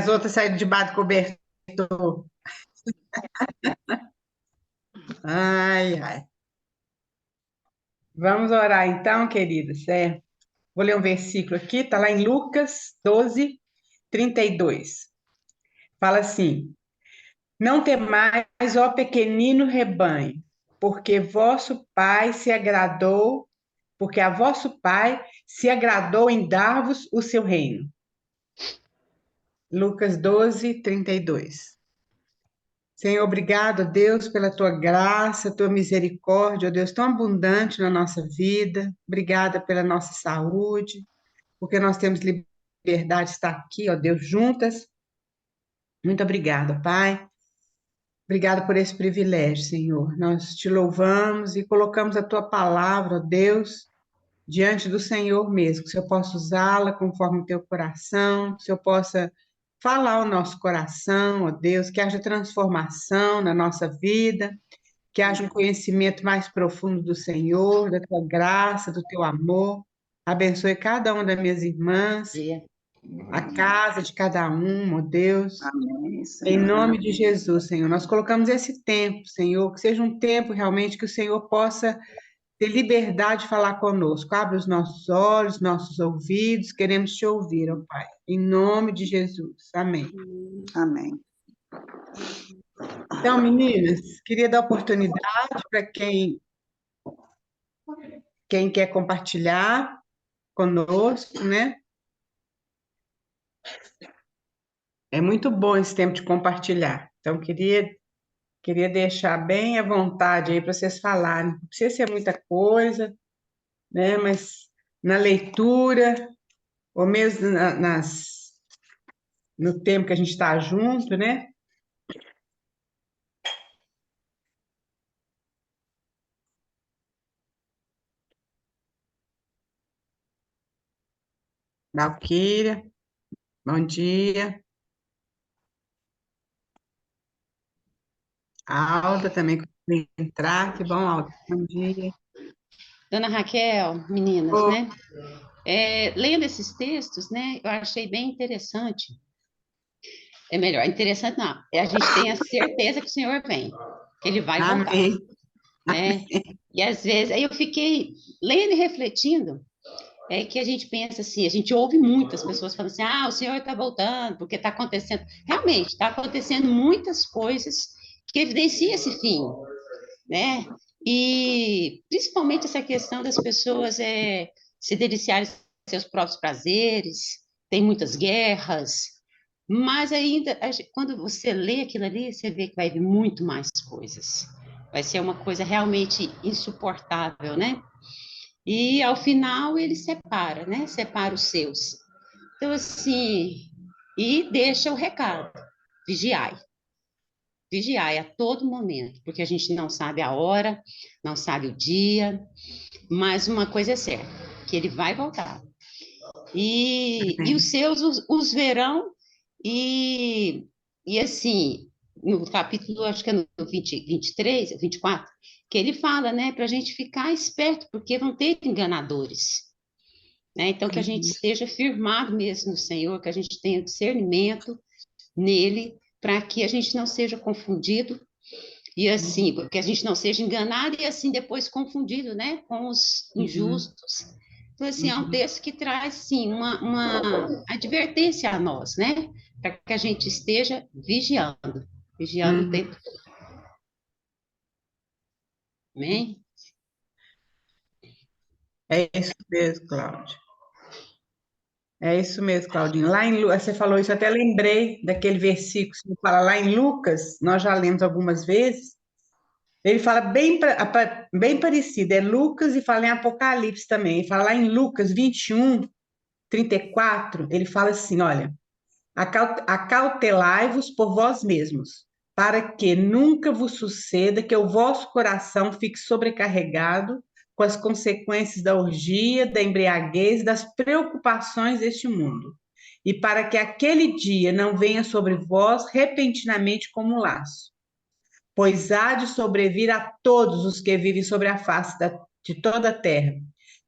As outras saíram debaixo do cobertor. Ai, ai. Vamos orar então, queridos. Vou ler um versículo aqui, está lá em Lucas 12, 32. Fala assim: Não temais, ó pequenino rebanho, porque vosso Pai se agradou, porque a vosso Pai se agradou em dar-vos o seu reino. Lucas 12, 32. Senhor, obrigado, Deus, pela tua graça, tua misericórdia, ó Deus, tão abundante na nossa vida. Obrigada pela nossa saúde, porque nós temos liberdade de estar aqui, ó Deus, juntas. Muito obrigada, Pai. Obrigada por esse privilégio, Senhor. Nós te louvamos e colocamos a tua palavra, ó Deus, diante do Senhor mesmo, que o Senhor possa usá-la conforme o teu coração, que o Senhor possa falar ao nosso coração, ó Deus, que haja transformação na nossa vida, que haja um conhecimento mais profundo do Senhor, da tua graça, do teu amor. Abençoe cada uma das minhas irmãs, Dia. a casa de cada um, ó Deus. Amém, Em Senhor. nome de Jesus, Senhor, nós colocamos esse tempo, Senhor, que seja um tempo realmente que o Senhor possa ter liberdade de falar conosco. Abre os nossos olhos, nossos ouvidos, queremos te ouvir, ó Pai. Em nome de Jesus. Amém. Amém. Então, meninas, queria dar oportunidade para quem quer compartilhar conosco, né? É muito bom esse tempo de compartilhar. Então, queria deixar bem à vontade aí para vocês falarem. Não precisa ser muita coisa, né? Mas na leitura, ou mesmo no tempo que a gente está junto, né? Valquíria, bom dia. A Alda também conseguiu entrar, que bom, Alda, bom dia. Dona Raquel, meninas, Ô, né? Lendo esses textos, né? Eu achei bem interessante. É melhor, interessante não. A gente tem a certeza que o Senhor vem, que Ele vai voltar, amém, né? E às vezes, aí eu fiquei lendo e refletindo, que a gente pensa assim, a gente ouve muitas pessoas falando assim, o Senhor está voltando, porque está acontecendo. Realmente, está acontecendo muitas coisas que evidenciam esse fim, né? E principalmente essa questão das pessoas se deliciarem dos seus próprios prazeres, tem muitas guerras, mas ainda, quando você lê aquilo ali, você vê que vai vir muito mais coisas. Vai ser uma coisa realmente insuportável, né? E ao final ele separa, né? Separa os seus. Então, assim, e deixa o recado: vigiai. Vigiai a todo momento, porque a gente não sabe a hora, não sabe o dia, mas uma coisa é certa, que ele vai voltar. E os seus os verão, e assim, no capítulo, acho que é no 23, 24, que ele fala, né, para a gente ficar esperto, porque vão ter enganadores, né? Então, que a gente esteja firmado mesmo no Senhor, que a gente tenha discernimento nele, para que a gente não seja confundido, e assim, que a gente não seja enganado e assim depois confundido, né, com os injustos. Então, assim, é um texto que traz, sim, uma advertência a nós, né, para que a gente esteja vigiando o tempo. Amém? é isso mesmo, Cláudia. É isso mesmo, Claudinho. Você falou isso, eu até lembrei daquele versículo que fala lá em Lucas, nós já lemos algumas vezes. Ele fala bem parecido, é Lucas e fala em Apocalipse também. Ele fala lá em Lucas 21, 34, ele fala assim: olha, acautelai-vos por vós mesmos, para que nunca vos suceda que o vosso coração fique sobrecarregado com as consequências da orgia, da embriaguez, das preocupações deste mundo, e para que aquele dia não venha sobre vós repentinamente como um laço, pois há de sobrevir a todos os que vivem sobre a face de toda a terra.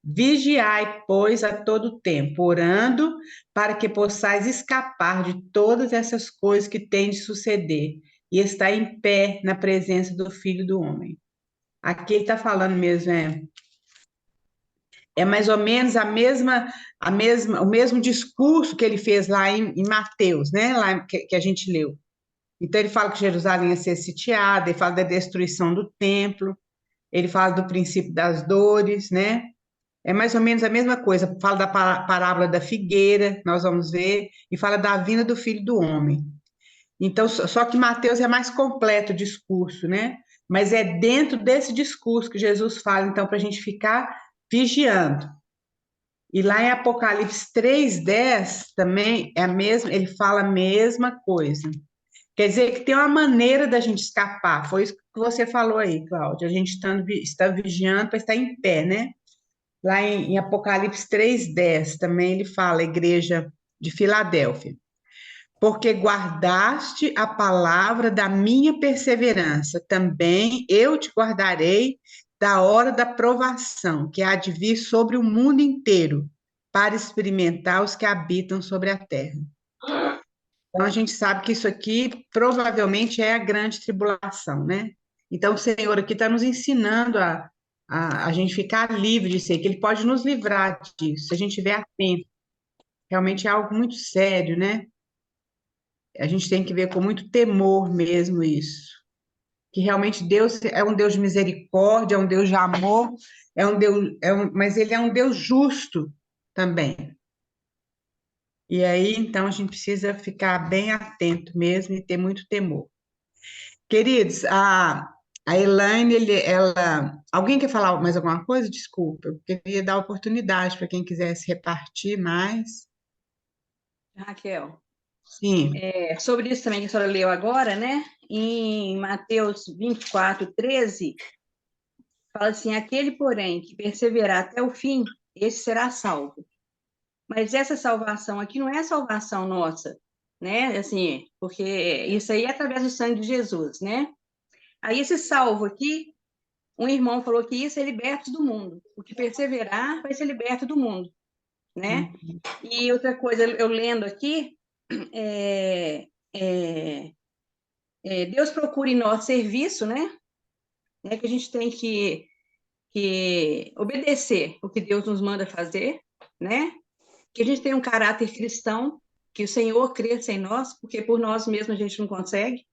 Vigiai, pois, a todo tempo, orando para que possais escapar de todas essas coisas que têm de suceder e estar em pé na presença do Filho do Homem. Aqui ele está falando mesmo, é mais ou menos o mesmo discurso que ele fez lá em Mateus, né? Lá que a gente leu. Então ele fala que Jerusalém ia ser sitiada, ele fala da destruição do templo, ele fala do princípio das dores, né? É mais ou menos a mesma coisa. Fala da parábola da figueira, nós vamos ver, e fala da vinda do Filho do Homem. Então, só que Mateus é mais completo o discurso, né? Mas é dentro desse discurso que Jesus fala, então, para a gente ficar vigiando. E lá em Apocalipse 3:10 também é a mesma, ele fala a mesma coisa. Quer dizer que tem uma maneira da gente escapar. Foi isso que você falou aí, Cláudia. A gente está vigiando para estar em pé, né? Lá em Apocalipse 3:10 também ele fala, a igreja de Filadélfia. Porque guardaste a palavra da minha perseverança, também eu te guardarei da hora da provação, que há de vir sobre o mundo inteiro, para experimentar os que habitam sobre a terra. Então a gente sabe que isso aqui provavelmente é a grande tribulação, né? Então o Senhor aqui está nos ensinando a gente ficar livre disso aí, que Ele pode nos livrar disso, se a gente estiver atento. Realmente é algo muito sério, né? A gente tem que ver com muito temor mesmo isso. Que realmente Deus é um Deus de misericórdia, é um Deus de amor, mas Ele é um Deus justo também. E aí, então, a gente precisa ficar bem atento mesmo e ter muito temor. Queridos, a Elaine, alguém quer falar mais alguma coisa? Desculpa, eu queria dar oportunidade para quem quisesse repartir mais. Raquel, Sim. sobre isso também que a senhora leu agora, né? Em Mateus 24:13, fala assim: aquele, porém, que perseverar até o fim, esse será salvo. Mas essa salvação aqui não é a salvação nossa, né? Assim, porque isso aí é através do sangue de Jesus, né? Aí esse salvo aqui, um irmão falou que isso é liberto do mundo. O que perseverar vai ser liberto do mundo, né? E outra coisa, eu lendo aqui, é, é, Deus procura em nós serviço, né? Que a gente tem que obedecer o que Deus nos manda fazer, né? Que a gente tem um caráter cristão, que o Senhor cresça em nós, porque por nós mesmos a gente não consegue,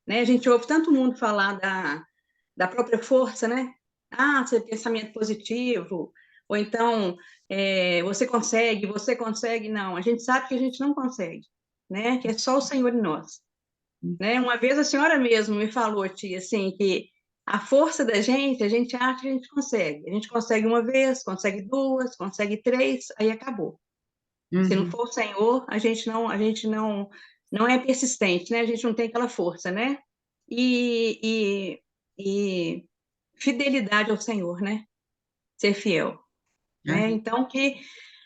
né? A gente ouve tanto mundo falar da própria força, né? Ah, seu pensamento positivo, ou então você consegue. Não, a gente sabe que a gente não consegue, né? Que é só o Senhor em nós, né? Uma vez a senhora mesmo me falou, tia, assim, que a força da gente, a gente acha que a gente consegue. A gente consegue uma vez, consegue duas, consegue três, aí acabou. Se não Uhum. for o Senhor, a gente não é persistente, né? A gente não tem aquela força, né? E fidelidade ao Senhor, né? Ser fiel, né? Ah, Então, que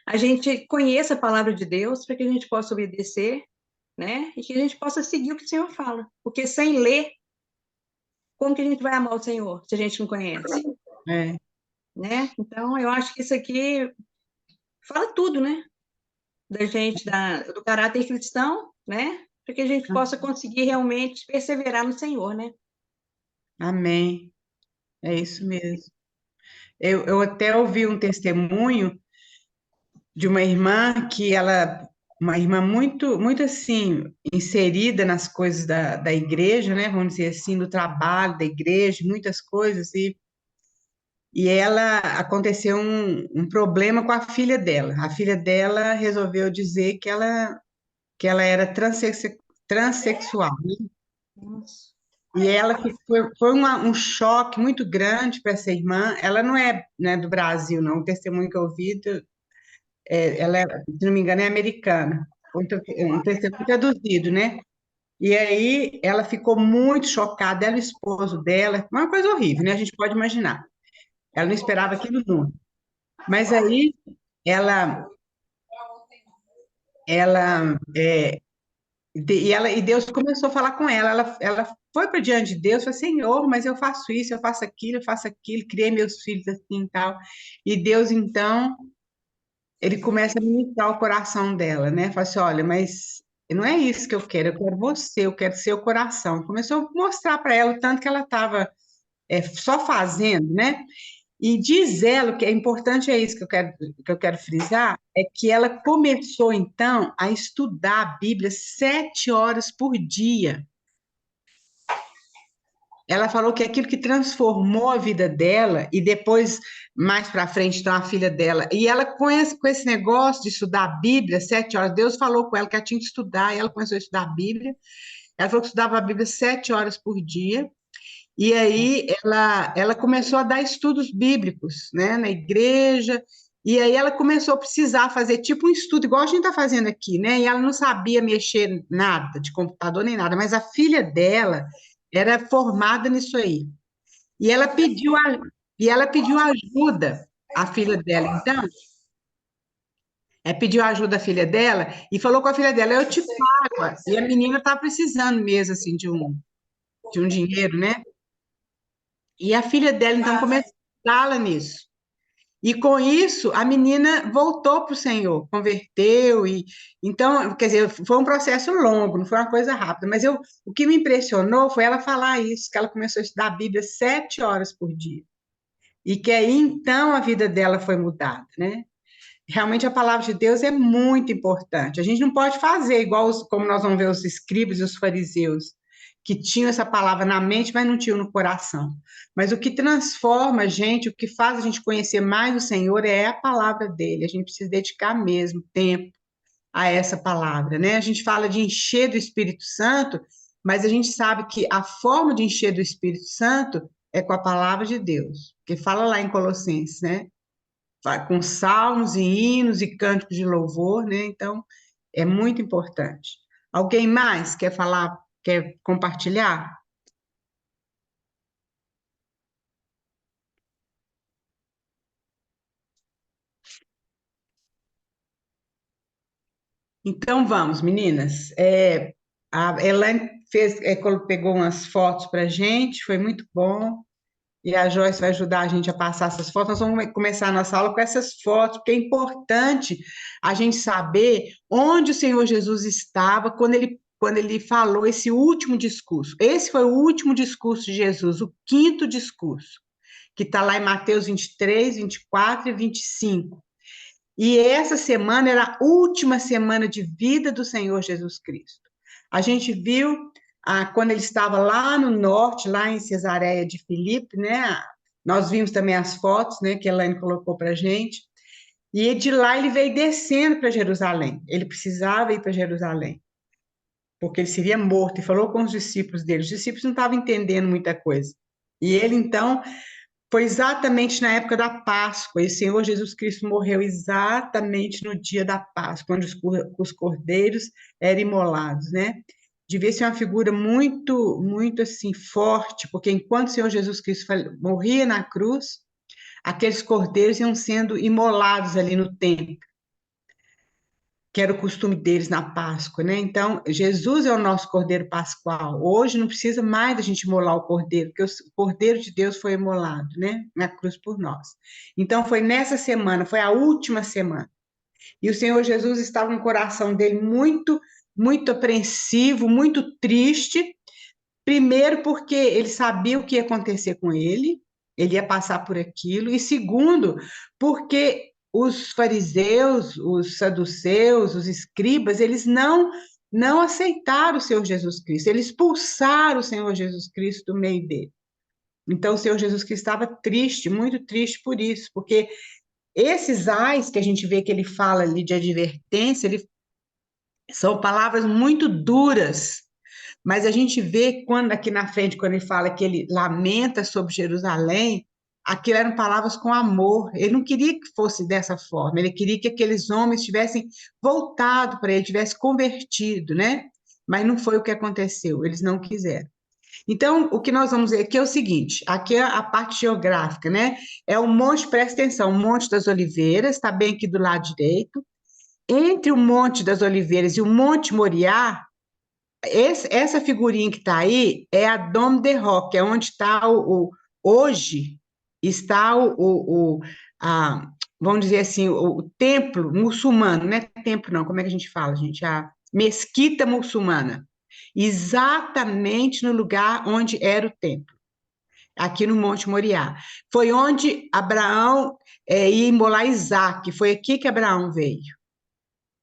a gente conheça a palavra de Deus para que a gente possa obedecer, né? E que a gente possa seguir o que o Senhor fala. Porque sem ler, como que a gente vai amar o Senhor se a gente não conhece, é. né? Então, eu acho que isso aqui fala tudo, né? Da gente, do caráter cristão, né? Para que a gente possa conseguir realmente perseverar no Senhor, né? Amém. É isso mesmo. Eu até ouvi um testemunho de uma irmã muito, muito assim, inserida nas coisas da igreja, né? Vamos dizer assim, do trabalho da igreja, muitas coisas, e ela aconteceu um problema com a filha dela. A filha dela resolveu dizer que ela era transexual. Nossa. E ela foi um choque muito grande para essa irmã. Ela não é, né, do Brasil, não. O testemunho que eu ouvi, ela, se não me engano, é americana. Um testemunho traduzido, né? E aí ela ficou muito chocada, ela e o esposo dela. Uma coisa horrível, né? A gente pode imaginar. Ela não esperava aquilo nunca. Mas aí ela E Deus começou a falar com ela. Ela foi para diante de Deus, falou, Senhor, mas eu faço isso, eu faço aquilo, criei meus filhos assim e tal. E Deus, então, ele começa a ministrar o coração dela, né? Fala assim, olha, mas não é isso que eu quero você, eu quero seu coração. Começou a mostrar para ela o tanto que ela estava só fazendo, né? E diz ela, o que é importante é isso que eu quero frisar, é que ela começou, então, a estudar a Bíblia 7 horas por dia. Ela falou que aquilo que transformou a vida dela, e depois, mais para frente, então, a filha dela, e ela com esse negócio de estudar a Bíblia 7 horas, Deus falou com ela que ela tinha que estudar, e ela começou a estudar a Bíblia. Ela falou que estudava a Bíblia 7 horas por dia, e aí ela começou a dar estudos bíblicos, né, na igreja, e aí ela começou a precisar fazer tipo um estudo, igual a gente está fazendo aqui, né? E ela não sabia mexer nada de computador nem nada, mas a filha dela era formada nisso aí. E ela pediu e ela pediu ajuda à filha dela, então, pediu ajuda à filha dela e falou com a filha dela, eu te pago. E a menina está precisando mesmo assim de um dinheiro, né? E a filha dela, então, começou a ajudá-la nisso. E com isso, a menina voltou para o Senhor, converteu, e então, quer dizer, foi um processo longo, não foi uma coisa rápida, mas o que me impressionou foi ela falar isso, que ela começou a estudar a Bíblia 7 horas por dia. E que aí, então, a vida dela foi mudada, né? Realmente a palavra de Deus é muito importante. A gente não pode fazer igual como nós vamos ver os escribas e os fariseus, que tinham essa palavra na mente, mas não tinham no coração. Mas o que transforma a gente, o que faz a gente conhecer mais o Senhor é a palavra dele. A gente precisa dedicar mesmo tempo a essa palavra, né? A gente fala de encher do Espírito Santo, mas a gente sabe que a forma de encher do Espírito Santo é com a palavra de Deus, porque fala lá em Colossenses, né? Com salmos e hinos e cânticos de louvor, né? Então, é muito importante. Alguém mais quer falar, quer compartilhar? Então, vamos, meninas. A Elaine pegou umas fotos para a gente, foi muito bom. E a Joyce vai ajudar a gente a passar essas fotos. Nós vamos começar a nossa aula com essas fotos, porque é importante a gente saber onde o Senhor Jesus estava quando ele falou esse último discurso. Esse foi o último discurso de Jesus, o quinto discurso, que está lá em Mateus 23, 24 e 25. E essa semana era a última semana de vida do Senhor Jesus Cristo. A gente viu quando ele estava lá no norte, lá em Cesareia de Filipe, né? Nós vimos também as fotos, né, que a Elaine colocou para a gente. E de lá ele veio descendo para Jerusalém. Ele precisava ir para Jerusalém, porque ele seria morto. E falou com os discípulos dele. Os discípulos não estavam entendendo muita coisa. E ele, então, foi exatamente na época da Páscoa, e o Senhor Jesus Cristo morreu exatamente no dia da Páscoa, onde os cordeiros eram imolados, né? Devia ser uma figura muito, muito assim, forte, porque enquanto o Senhor Jesus Cristo morria na cruz, aqueles cordeiros iam sendo imolados ali no templo, que era o costume deles na Páscoa, né? Então, Jesus é o nosso Cordeiro Pascual. Hoje não precisa mais da gente imolar o Cordeiro, porque o Cordeiro de Deus foi imolado, né? Na cruz por nós. Então, foi nessa semana, foi a última semana. E o Senhor Jesus estava no coração dele muito, muito apreensivo, muito triste. Primeiro, porque ele sabia o que ia acontecer com ele ia passar por aquilo. E segundo, porque os fariseus, os saduceus, os escribas, eles não aceitaram o Senhor Jesus Cristo, eles expulsaram o Senhor Jesus Cristo do meio dele. Então, o Senhor Jesus Cristo estava triste, muito triste por isso, porque esses ais que a gente vê que ele fala ali de advertência, são palavras muito duras, mas a gente vê quando aqui na frente, quando ele fala que ele lamenta sobre Jerusalém, aquilo eram palavras com amor. Ele não queria que fosse dessa forma, ele queria que aqueles homens tivessem voltado para ele, tivessem convertido, né? Mas não foi o que aconteceu, eles não quiseram. Então, o que nós vamos ver aqui é o seguinte: aqui é a parte geográfica, né? É o monte, presta atenção, o Monte das Oliveiras, está bem aqui do lado direito. Entre o Monte das Oliveiras e o Monte Moriá, essa figurinha que está aí é a Dome de Roc, é onde está hoje está vamos dizer assim, o templo muçulmano, não é templo não, como é que a gente fala, gente? A mesquita muçulmana, exatamente no lugar onde era o templo, aqui no Monte Moriá. Foi onde Abraão ia imolar Isaac, foi aqui que Abraão veio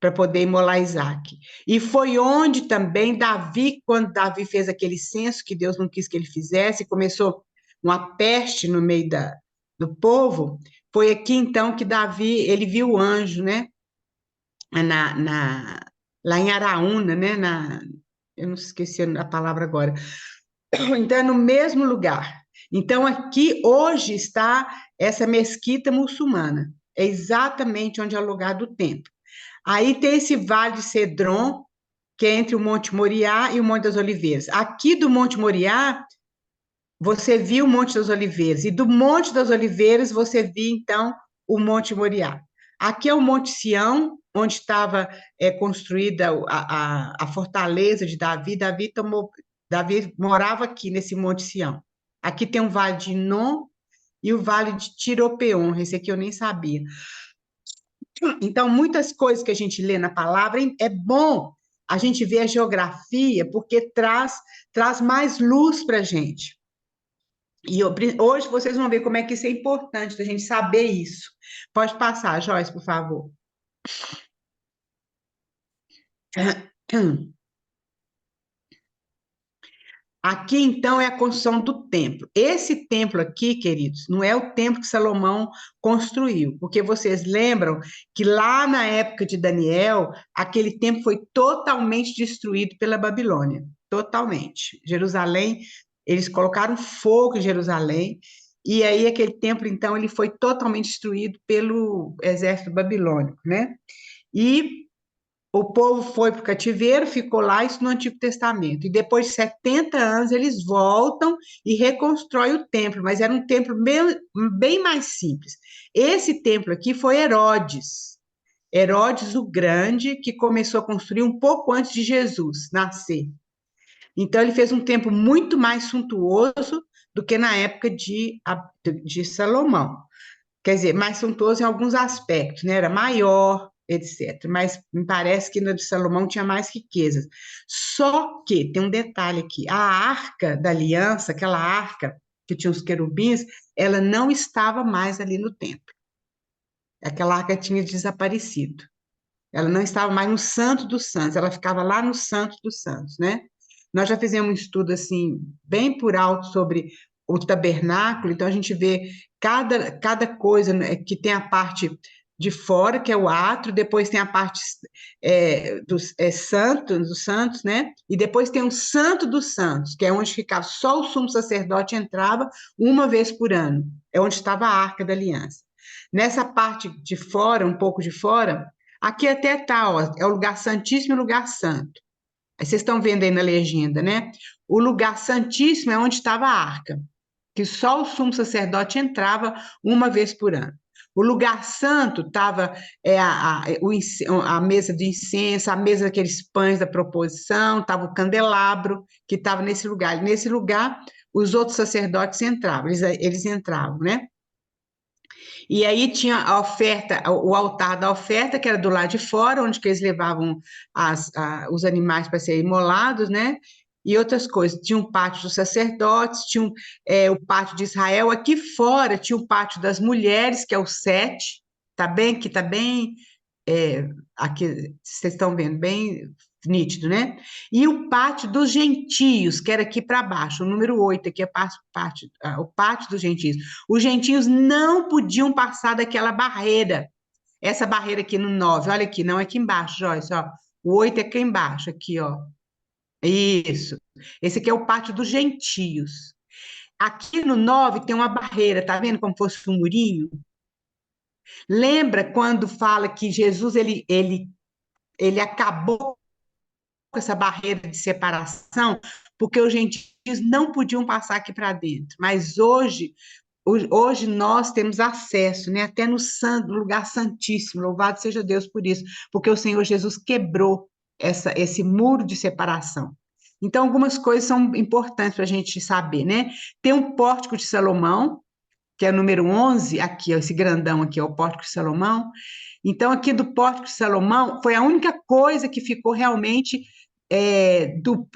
para poder imolar Isaac. E foi onde também Davi, quando Davi fez aquele censo que Deus não quis que ele fizesse, começou uma peste no meio do povo, foi aqui então que Davi, ele viu o anjo, né? Lá em Araúna, né? Eu não esqueci a palavra agora. Então, é no mesmo lugar. Então, aqui hoje está essa mesquita muçulmana. É exatamente onde é o lugar do templo. Aí tem esse vale de Cedron, que é entre o Monte Moriá e o Monte das Oliveiras. Aqui do Monte Moriá, você viu o Monte das Oliveiras, e do Monte das Oliveiras você viu, então, o Monte Moriá. Aqui é o Monte Sião, onde estava construída a fortaleza de Davi. Davi morava aqui, nesse Monte Sião. Aqui tem o Vale de Inom e o Vale de Tiropeon, esse aqui eu nem sabia. Então, muitas coisas que a gente lê na palavra, é bom a gente ver a geografia, porque traz mais luz para a gente. E hoje vocês vão ver como é que isso é importante, da gente saber isso. Pode passar, Joyce, por favor. Aqui, então, é a construção do templo. Esse templo aqui, queridos, não é o templo que Salomão construiu, porque vocês lembram que lá na época de Daniel, aquele templo foi totalmente destruído pela Babilônia. Totalmente. Jerusalém, eles colocaram fogo em Jerusalém, e aí aquele templo, então, ele foi totalmente destruído pelo exército babilônico, né? E o povo foi para o cativeiro, ficou lá, isso no Antigo Testamento. E depois de 70 anos, eles voltam e reconstroem o templo, mas era um templo bem mais simples. Esse templo aqui foi Herodes. Herodes o Grande, que começou a construir um pouco antes de Jesus nascer. Então, ele fez um templo muito mais suntuoso do que na época de Salomão. Quer dizer, mais suntuoso em alguns aspectos, né? Era maior, etc. Mas me parece que no de Salomão tinha mais riquezas. Só que tem um detalhe aqui: a arca da aliança, aquela arca que tinha os querubins, ela não estava mais ali no templo. Aquela arca tinha desaparecido. Ela não estava mais no Santo dos Santos, ela ficava lá no Santo dos Santos, né? Nós já fizemos um estudo assim, bem por alto sobre o tabernáculo, então a gente vê cada coisa, né, que tem a parte de fora, que é o átrio, depois tem a parte dos santos, né? E depois tem o Santo dos Santos, que é onde ficava só o sumo sacerdote entrava uma vez por ano, é onde estava a Arca da Aliança. Nessa parte de fora, um pouco de fora, aqui até tá, ó, é o lugar santíssimo e o lugar santo. Aí vocês estão vendo aí na legenda, né? O lugar santíssimo é onde estava a arca, que só o sumo sacerdote entrava uma vez por ano. O lugar santo estava a mesa de incenso, a mesa daqueles pães da proposição, estava o candelabro, que estava nesse lugar. Nesse lugar, os outros sacerdotes entravam, eles entravam, né? E aí tinha a oferta, o altar da oferta, que era do lado de fora, onde que eles levavam os animais para serem imolados, né? E outras coisas. Tinha um pátio dos sacerdotes, tinha o pátio de Israel. Aqui fora tinha o pátio das mulheres, que é o 7, tá bem? Que tá bem. Aqui vocês estão vendo, bem nítido, né? E o pátio dos gentios, que era aqui para baixo, o número 8, aqui é o pátio dos gentios. Os gentios não podiam passar daquela barreira, essa barreira aqui no 9, olha aqui, não é aqui embaixo, Joyce, ó. O 8 é aqui embaixo, aqui, ó. Isso. Esse aqui é o pátio dos gentios. Aqui no 9 tem uma barreira, tá vendo como fosse um murinho? Lembra quando fala que Jesus ele acabou com essa barreira de separação, porque os gentios não podiam passar aqui para dentro. Mas hoje nós temos acesso, né, até no lugar santíssimo. Louvado seja Deus por isso, porque o Senhor Jesus quebrou esse muro de separação. Então, algumas coisas são importantes para a gente saber, né? Tem um pórtico de Salomão, que é o número 11 aqui, ó, esse grandão aqui, é o pórtico de Salomão. Então, aqui do pórtico de Salomão, foi a única coisa que ficou realmente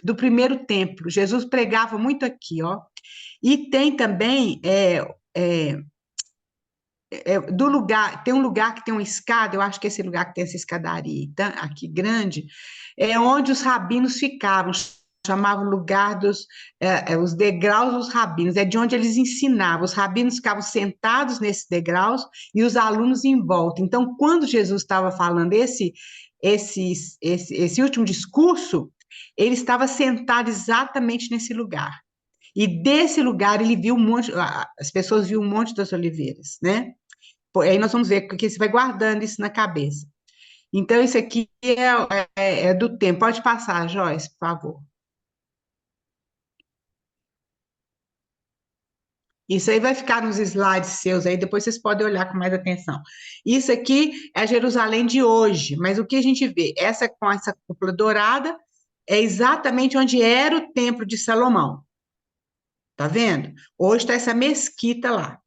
do primeiro templo. Jesus pregava muito aqui, ó. E tem também do lugar, tem um lugar que tem uma escada, eu acho que esse lugar que tem essa escadaria aqui grande, é onde os rabinos ficavam, chamavam lugar os degraus dos rabinos, é de onde eles ensinavam, os rabinos ficavam sentados nesses degraus e os alunos em volta. Então, quando Jesus estava falando esse último discurso, ele estava sentado exatamente nesse lugar. E desse lugar ele viu as pessoas viam um monte das oliveiras, né? Aí nós vamos ver, porque você vai guardando isso na cabeça. Então, isso aqui é do tempo. Pode passar, Joyce, por favor. Isso aí vai ficar nos slides seus aí, depois vocês podem olhar com mais atenção. Isso aqui é Jerusalém de hoje, mas o que a gente vê? Com essa cúpula dourada é exatamente onde era o templo de Salomão. Tá vendo? Hoje está essa mesquita lá.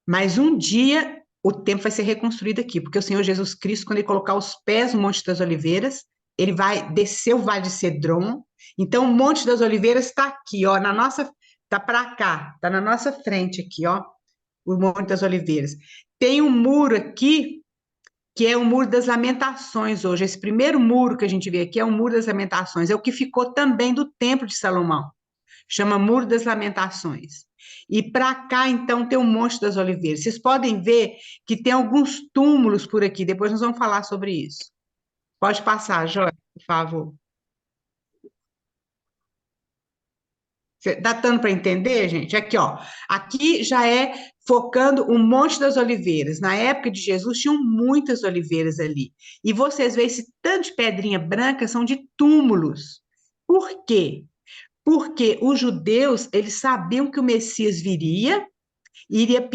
Mas um dia o templo vai ser reconstruído aqui, porque o Senhor Jesus Cristo, quando ele colocar os pés no Monte das Oliveiras, ele vai descer o Vale de Cedron. Então, o Monte das Oliveiras está aqui, ó, tá para cá, tá na nossa frente aqui, ó, o Monte das Oliveiras. Tem um muro aqui, que é o Muro das Lamentações hoje. Esse primeiro muro que a gente vê aqui é o Muro das Lamentações, é o que ficou também do Templo de Salomão. Chama Muro das Lamentações. E para cá, então, tem o Monte das Oliveiras. Vocês podem ver que tem alguns túmulos por aqui. Depois nós vamos falar sobre isso. Pode passar, Jóia, por favor. Está dando para entender, gente? Aqui, ó. Aqui já é focando o Monte das Oliveiras. Na época de Jesus, tinham muitas oliveiras ali. E vocês veem esse tanto de pedrinha branca, são de túmulos. Por quê? Porque os judeus, eles sabiam que o Messias viria, iria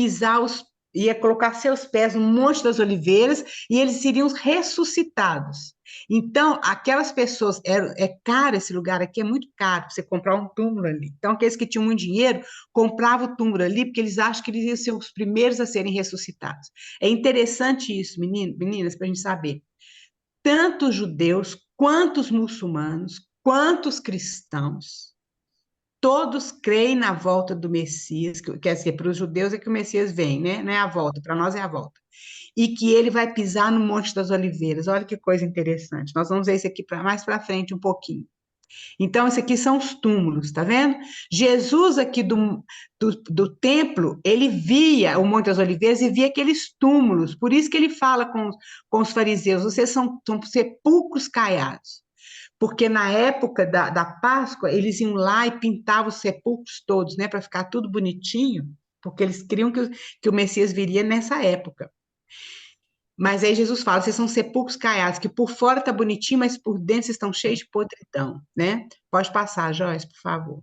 ia colocar seus pés no Monte das Oliveiras e eles seriam ressuscitados. Então, aquelas pessoas, é caro esse lugar aqui, é muito caro para você comprar um túmulo ali. Então, aqueles que tinham muito dinheiro compravam o túmulo ali porque eles acham que eles iam ser os primeiros a serem ressuscitados. É interessante isso, meninas, para a gente saber. Tanto os judeus, quanto os muçulmanos, quanto os cristãos, todos creem na volta do Messias, quer dizer, para os judeus é que o Messias vem, né? Não é a volta, para nós é a volta. E que ele vai pisar no Monte das Oliveiras. Olha que coisa interessante. Nós vamos ver isso aqui mais para frente um pouquinho. Então, isso aqui são os túmulos, tá vendo? Jesus aqui do templo, ele via o Monte das Oliveiras e via aqueles túmulos. Por isso que ele fala com os fariseus, vocês são sepulcros caiados. Porque na época da Páscoa, eles iam lá e pintavam os sepulcros todos, né, para ficar tudo bonitinho, porque eles criam que o Messias viria nessa época. Mas aí Jesus fala, vocês são sepulcros caiados, que por fora tá bonitinho, mas por dentro vocês estão cheios de podridão, né? Pode passar, Joyce, por favor.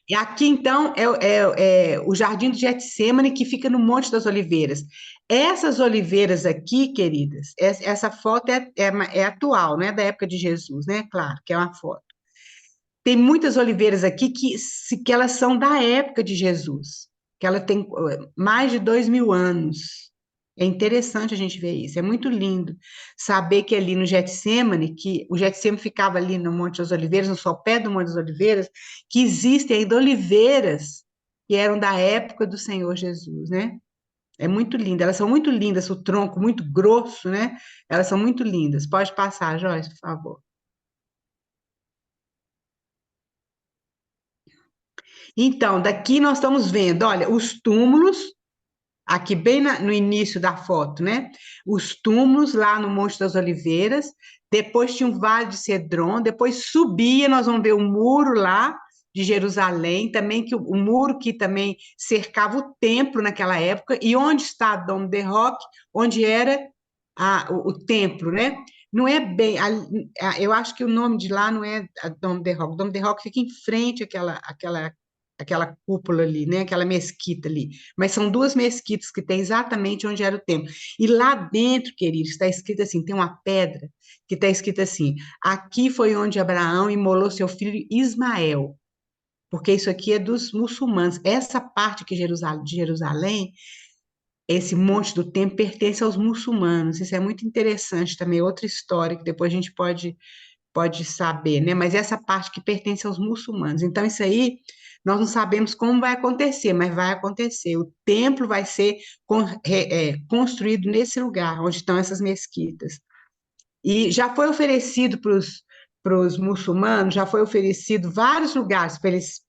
E aqui, então, é o Jardim do Getsemane, que fica no Monte das Oliveiras. Essas oliveiras aqui, queridas, essa foto é atual, não é da época de Jesus, né? Claro, que é uma foto. Tem muitas oliveiras aqui que elas são da época de Jesus, que ela tem mais de 2000 anos. É interessante a gente ver isso, é muito lindo saber que ali no Getsemane, que o Getsemane ficava ali no Monte das Oliveiras, no sopé do Monte das Oliveiras, que existem ainda oliveiras que eram da época do Senhor Jesus, né? É muito lindo, elas são muito lindas, o tronco muito grosso, né? Elas são muito lindas. Pode passar, Joyce, por favor. Então, daqui nós estamos vendo, olha, os túmulos, aqui bem no início da foto, né? Os túmulos lá no Monte das Oliveiras, depois tinha um Vale de Cedron, depois subia, nós vamos ver o muro lá de Jerusalém, também que o muro que também cercava o templo naquela época, e onde está Dom de Roque, onde era o templo, né? Não é bem, eu acho que o nome de lá não é Dom de Roque, Dom de Roque fica em frente àquela aquela cúpula ali, né? Aquela mesquita ali. Mas são duas mesquitas que tem exatamente onde era o templo. E lá dentro, queridos, está escrito assim, tem uma pedra que está escrito assim, aqui foi onde Abraão imolou seu filho Ismael, porque isso aqui é dos muçulmanos. Essa parte aqui de Jerusalém, esse monte do templo pertence aos muçulmanos. Isso é muito interessante também, outra história que depois a gente pode saber, né? Mas essa parte que pertence aos muçulmanos. Então, isso aí, nós não sabemos como vai acontecer, mas vai acontecer. O templo vai ser construído nesse lugar, onde estão essas mesquitas. E já foi oferecido para os muçulmanos, já foi oferecido vários lugares para eles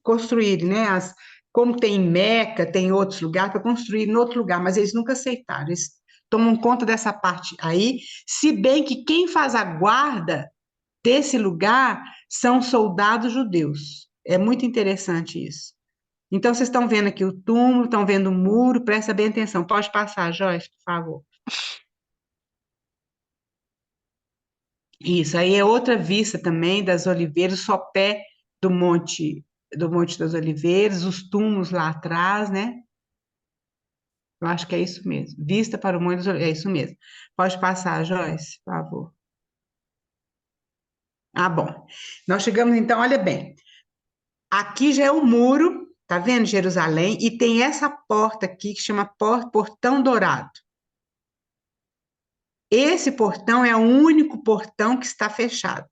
construírem, né? Como tem em Meca, tem outros lugares, para construir em outro lugar, mas eles nunca aceitaram. Eles tomam conta dessa parte aí, se bem que quem faz a guarda desse lugar são soldados judeus. É muito interessante isso. Então, vocês estão vendo aqui o túmulo, estão vendo o muro, presta bem atenção. Pode passar, Joyce, por favor. Isso, aí é outra vista também das oliveiras, o sopé do Monte das Oliveiras, os túmulos lá atrás, né? Eu acho que é isso mesmo. Vista para o Monte das Oliveiras, é isso mesmo. Pode passar, Joyce, por favor. Ah, bom. Nós chegamos então, olha bem. Aqui já é o muro, tá vendo, Jerusalém? E tem essa porta aqui que chama Portão Dourado. Esse portão é o único portão que está fechado.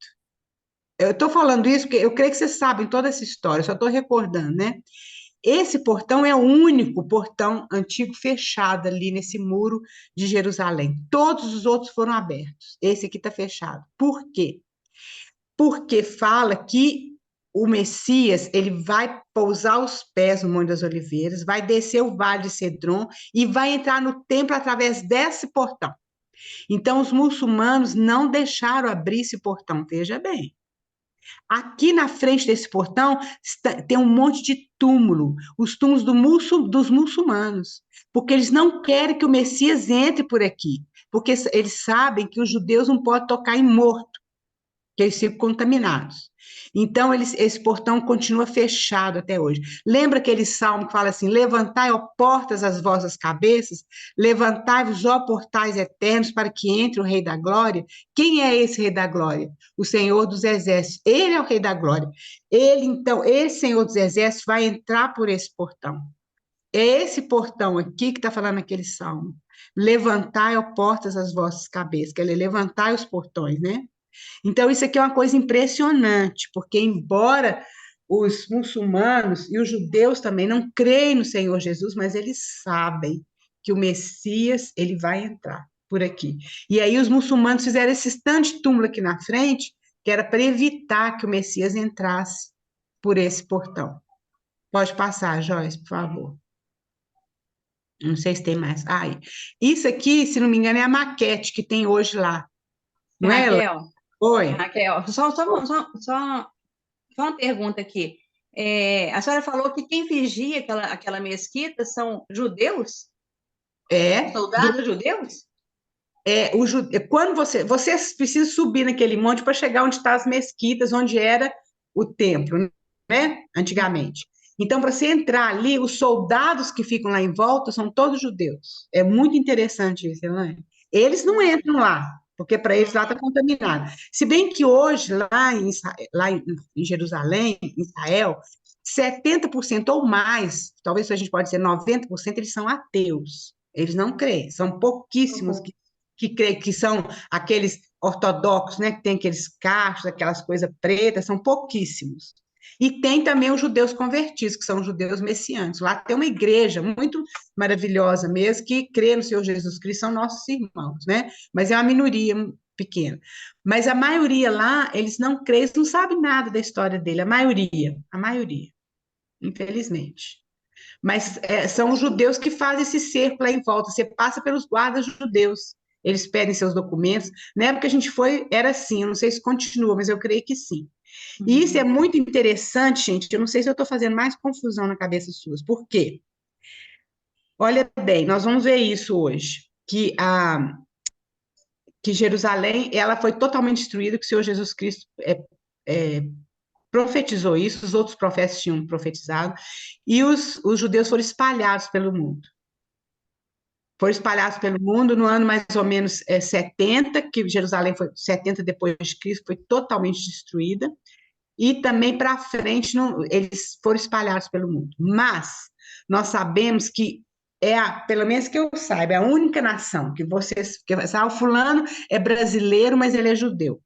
Eu estou falando isso porque eu creio que vocês sabem toda essa história, só estou recordando, né? Esse portão é o único portão antigo fechado ali nesse muro de Jerusalém. Todos os outros foram abertos. Esse aqui está fechado. Por quê? Porque fala que o Messias ele vai pousar os pés no Monte das Oliveiras, vai descer o Vale de Cedron e vai entrar no templo através desse portão. Então, os muçulmanos não deixaram abrir esse portão, veja bem. Aqui na frente desse portão tem um monte de túmulo, os túmulos dos muçulmanos, porque eles não querem que o Messias entre por aqui, porque eles sabem que os judeus não podem tocar em morto, que eles ficam contaminados. Então, esse portão continua fechado até hoje. Lembra aquele salmo que fala assim: levantai, ó portas, as vossas cabeças, levantai-vos, ó portais eternos, para que entre o Rei da Glória. Quem é esse Rei da Glória? O Senhor dos Exércitos. Ele é o Rei da Glória. Ele, então, esse Senhor dos Exércitos vai entrar por esse portão. É esse portão aqui que está falando aquele salmo. Levantai, ó portas, as vossas cabeças. Quer dizer, levantai os portões, né? Então, isso aqui é uma coisa impressionante, porque embora os muçulmanos e os judeus também não creem no Senhor Jesus, mas eles sabem que o Messias, ele vai entrar por aqui. E aí os muçulmanos fizeram esse tanto de túmulo aqui na frente, que era para evitar que o Messias entrasse por esse portão. Pode passar, Joyce, por favor. Não sei se tem mais. Isso aqui, se não me engano, é a maquete que tem hoje lá. Não é, ela? Raquel, Oi. Raquel, só uma pergunta aqui. A senhora falou que quem vigia aquela mesquita são judeus? É, Soldados judeus? quando você precisa subir naquele monte para chegar onde estão as mesquitas, onde era o templo, né? Antigamente. Então, para você entrar ali, os soldados que ficam lá em volta são todos judeus. É muito interessante isso, Elaine. Eles não entram lá, porque para eles lá está contaminado. Se bem que hoje, lá em Jerusalém, em Israel, 70% ou mais, talvez a gente pode dizer 90%, eles são ateus. Eles não creem, são pouquíssimos Uhum. que creem que são aqueles ortodoxos, né, que tem aqueles cachos, aquelas coisas pretas, são pouquíssimos. E tem também os judeus convertidos, que são judeus messiânicos. Lá tem uma igreja muito maravilhosa mesmo, que crê no Senhor Jesus Cristo, são nossos irmãos, né? Mas é uma minoria pequena. Mas a maioria lá, eles não creem, eles não sabem nada da história dele, a maioria, infelizmente. Mas são os judeus que fazem esse cerco lá em volta. Você passa pelos guardas judeus. Eles pedem seus documentos. Na época que a gente foi, era assim. Eu não sei se continua, mas eu creio que sim. E isso é muito interessante, gente. Eu não sei se eu estou fazendo mais confusão na cabeça suas. Por quê? Olha bem, nós vamos ver isso hoje. Que Jerusalém ela foi totalmente destruída, que o Senhor Jesus Cristo profetizou isso, os outros profetas tinham profetizado, e os judeus foram espalhados pelo mundo. Foram espalhados pelo mundo no ano mais ou menos 70, que Jerusalém foi 70 depois de Cristo, foi totalmente destruída, e também para frente eles foram espalhados pelo mundo. Mas nós sabemos que pelo menos que eu saiba, é a única nação que o fulano é brasileiro, mas ele é judeu.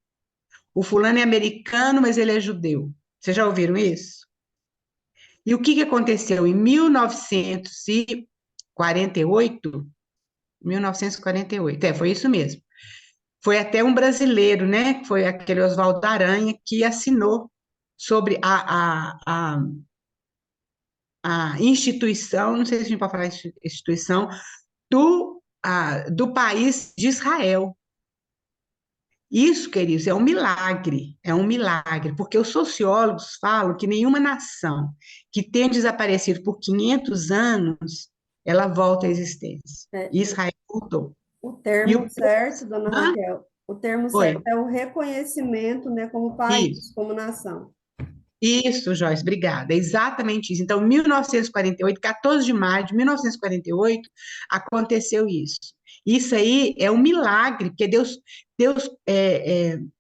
O fulano é americano, mas ele é judeu. Vocês já ouviram isso? E o que aconteceu? Em 1948, 1948, foi isso mesmo. Foi até um brasileiro, né? Foi aquele Oswaldo Aranha que assinou sobre a instituição, não sei se a gente pode falar instituição, do país de Israel. Isso, queridos, é um milagre, porque os sociólogos falam que nenhuma nação que tenha desaparecido por 500 anos, ela volta à existência. Israel voltou. O termo certo, dona Raquel, o termo certo Oi. é o reconhecimento, né, como país, Isso. como nação. Isso, Joyce, obrigada. É exatamente isso. Então, 1948, 14 de maio de 1948, aconteceu isso. Isso aí é um milagre, porque Deus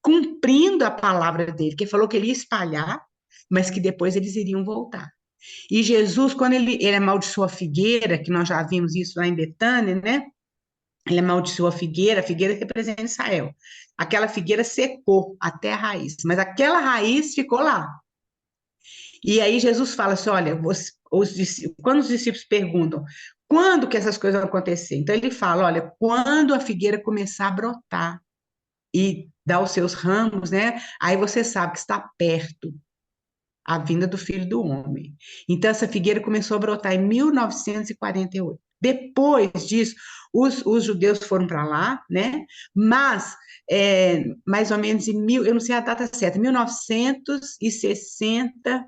cumprindo a palavra dele, que falou que ele ia espalhar, mas que depois eles iriam voltar. E Jesus, quando ele amaldiçoou a figueira, que nós já vimos isso lá em Betânia, né? Ele amaldiçoou a figueira representa Israel. Aquela figueira secou até a raiz, mas aquela raiz ficou lá. E aí Jesus fala assim, olha, quando os discípulos perguntam, quando que essas coisas vão acontecer? Então ele fala, olha, quando a figueira começar a brotar e dar os seus ramos, né? Aí você sabe que está perto a vinda do Filho do Homem. Então essa figueira começou a brotar em 1948. Depois disso, os judeus foram para lá, né? Mas mais ou menos eu não sei a data certa, 1960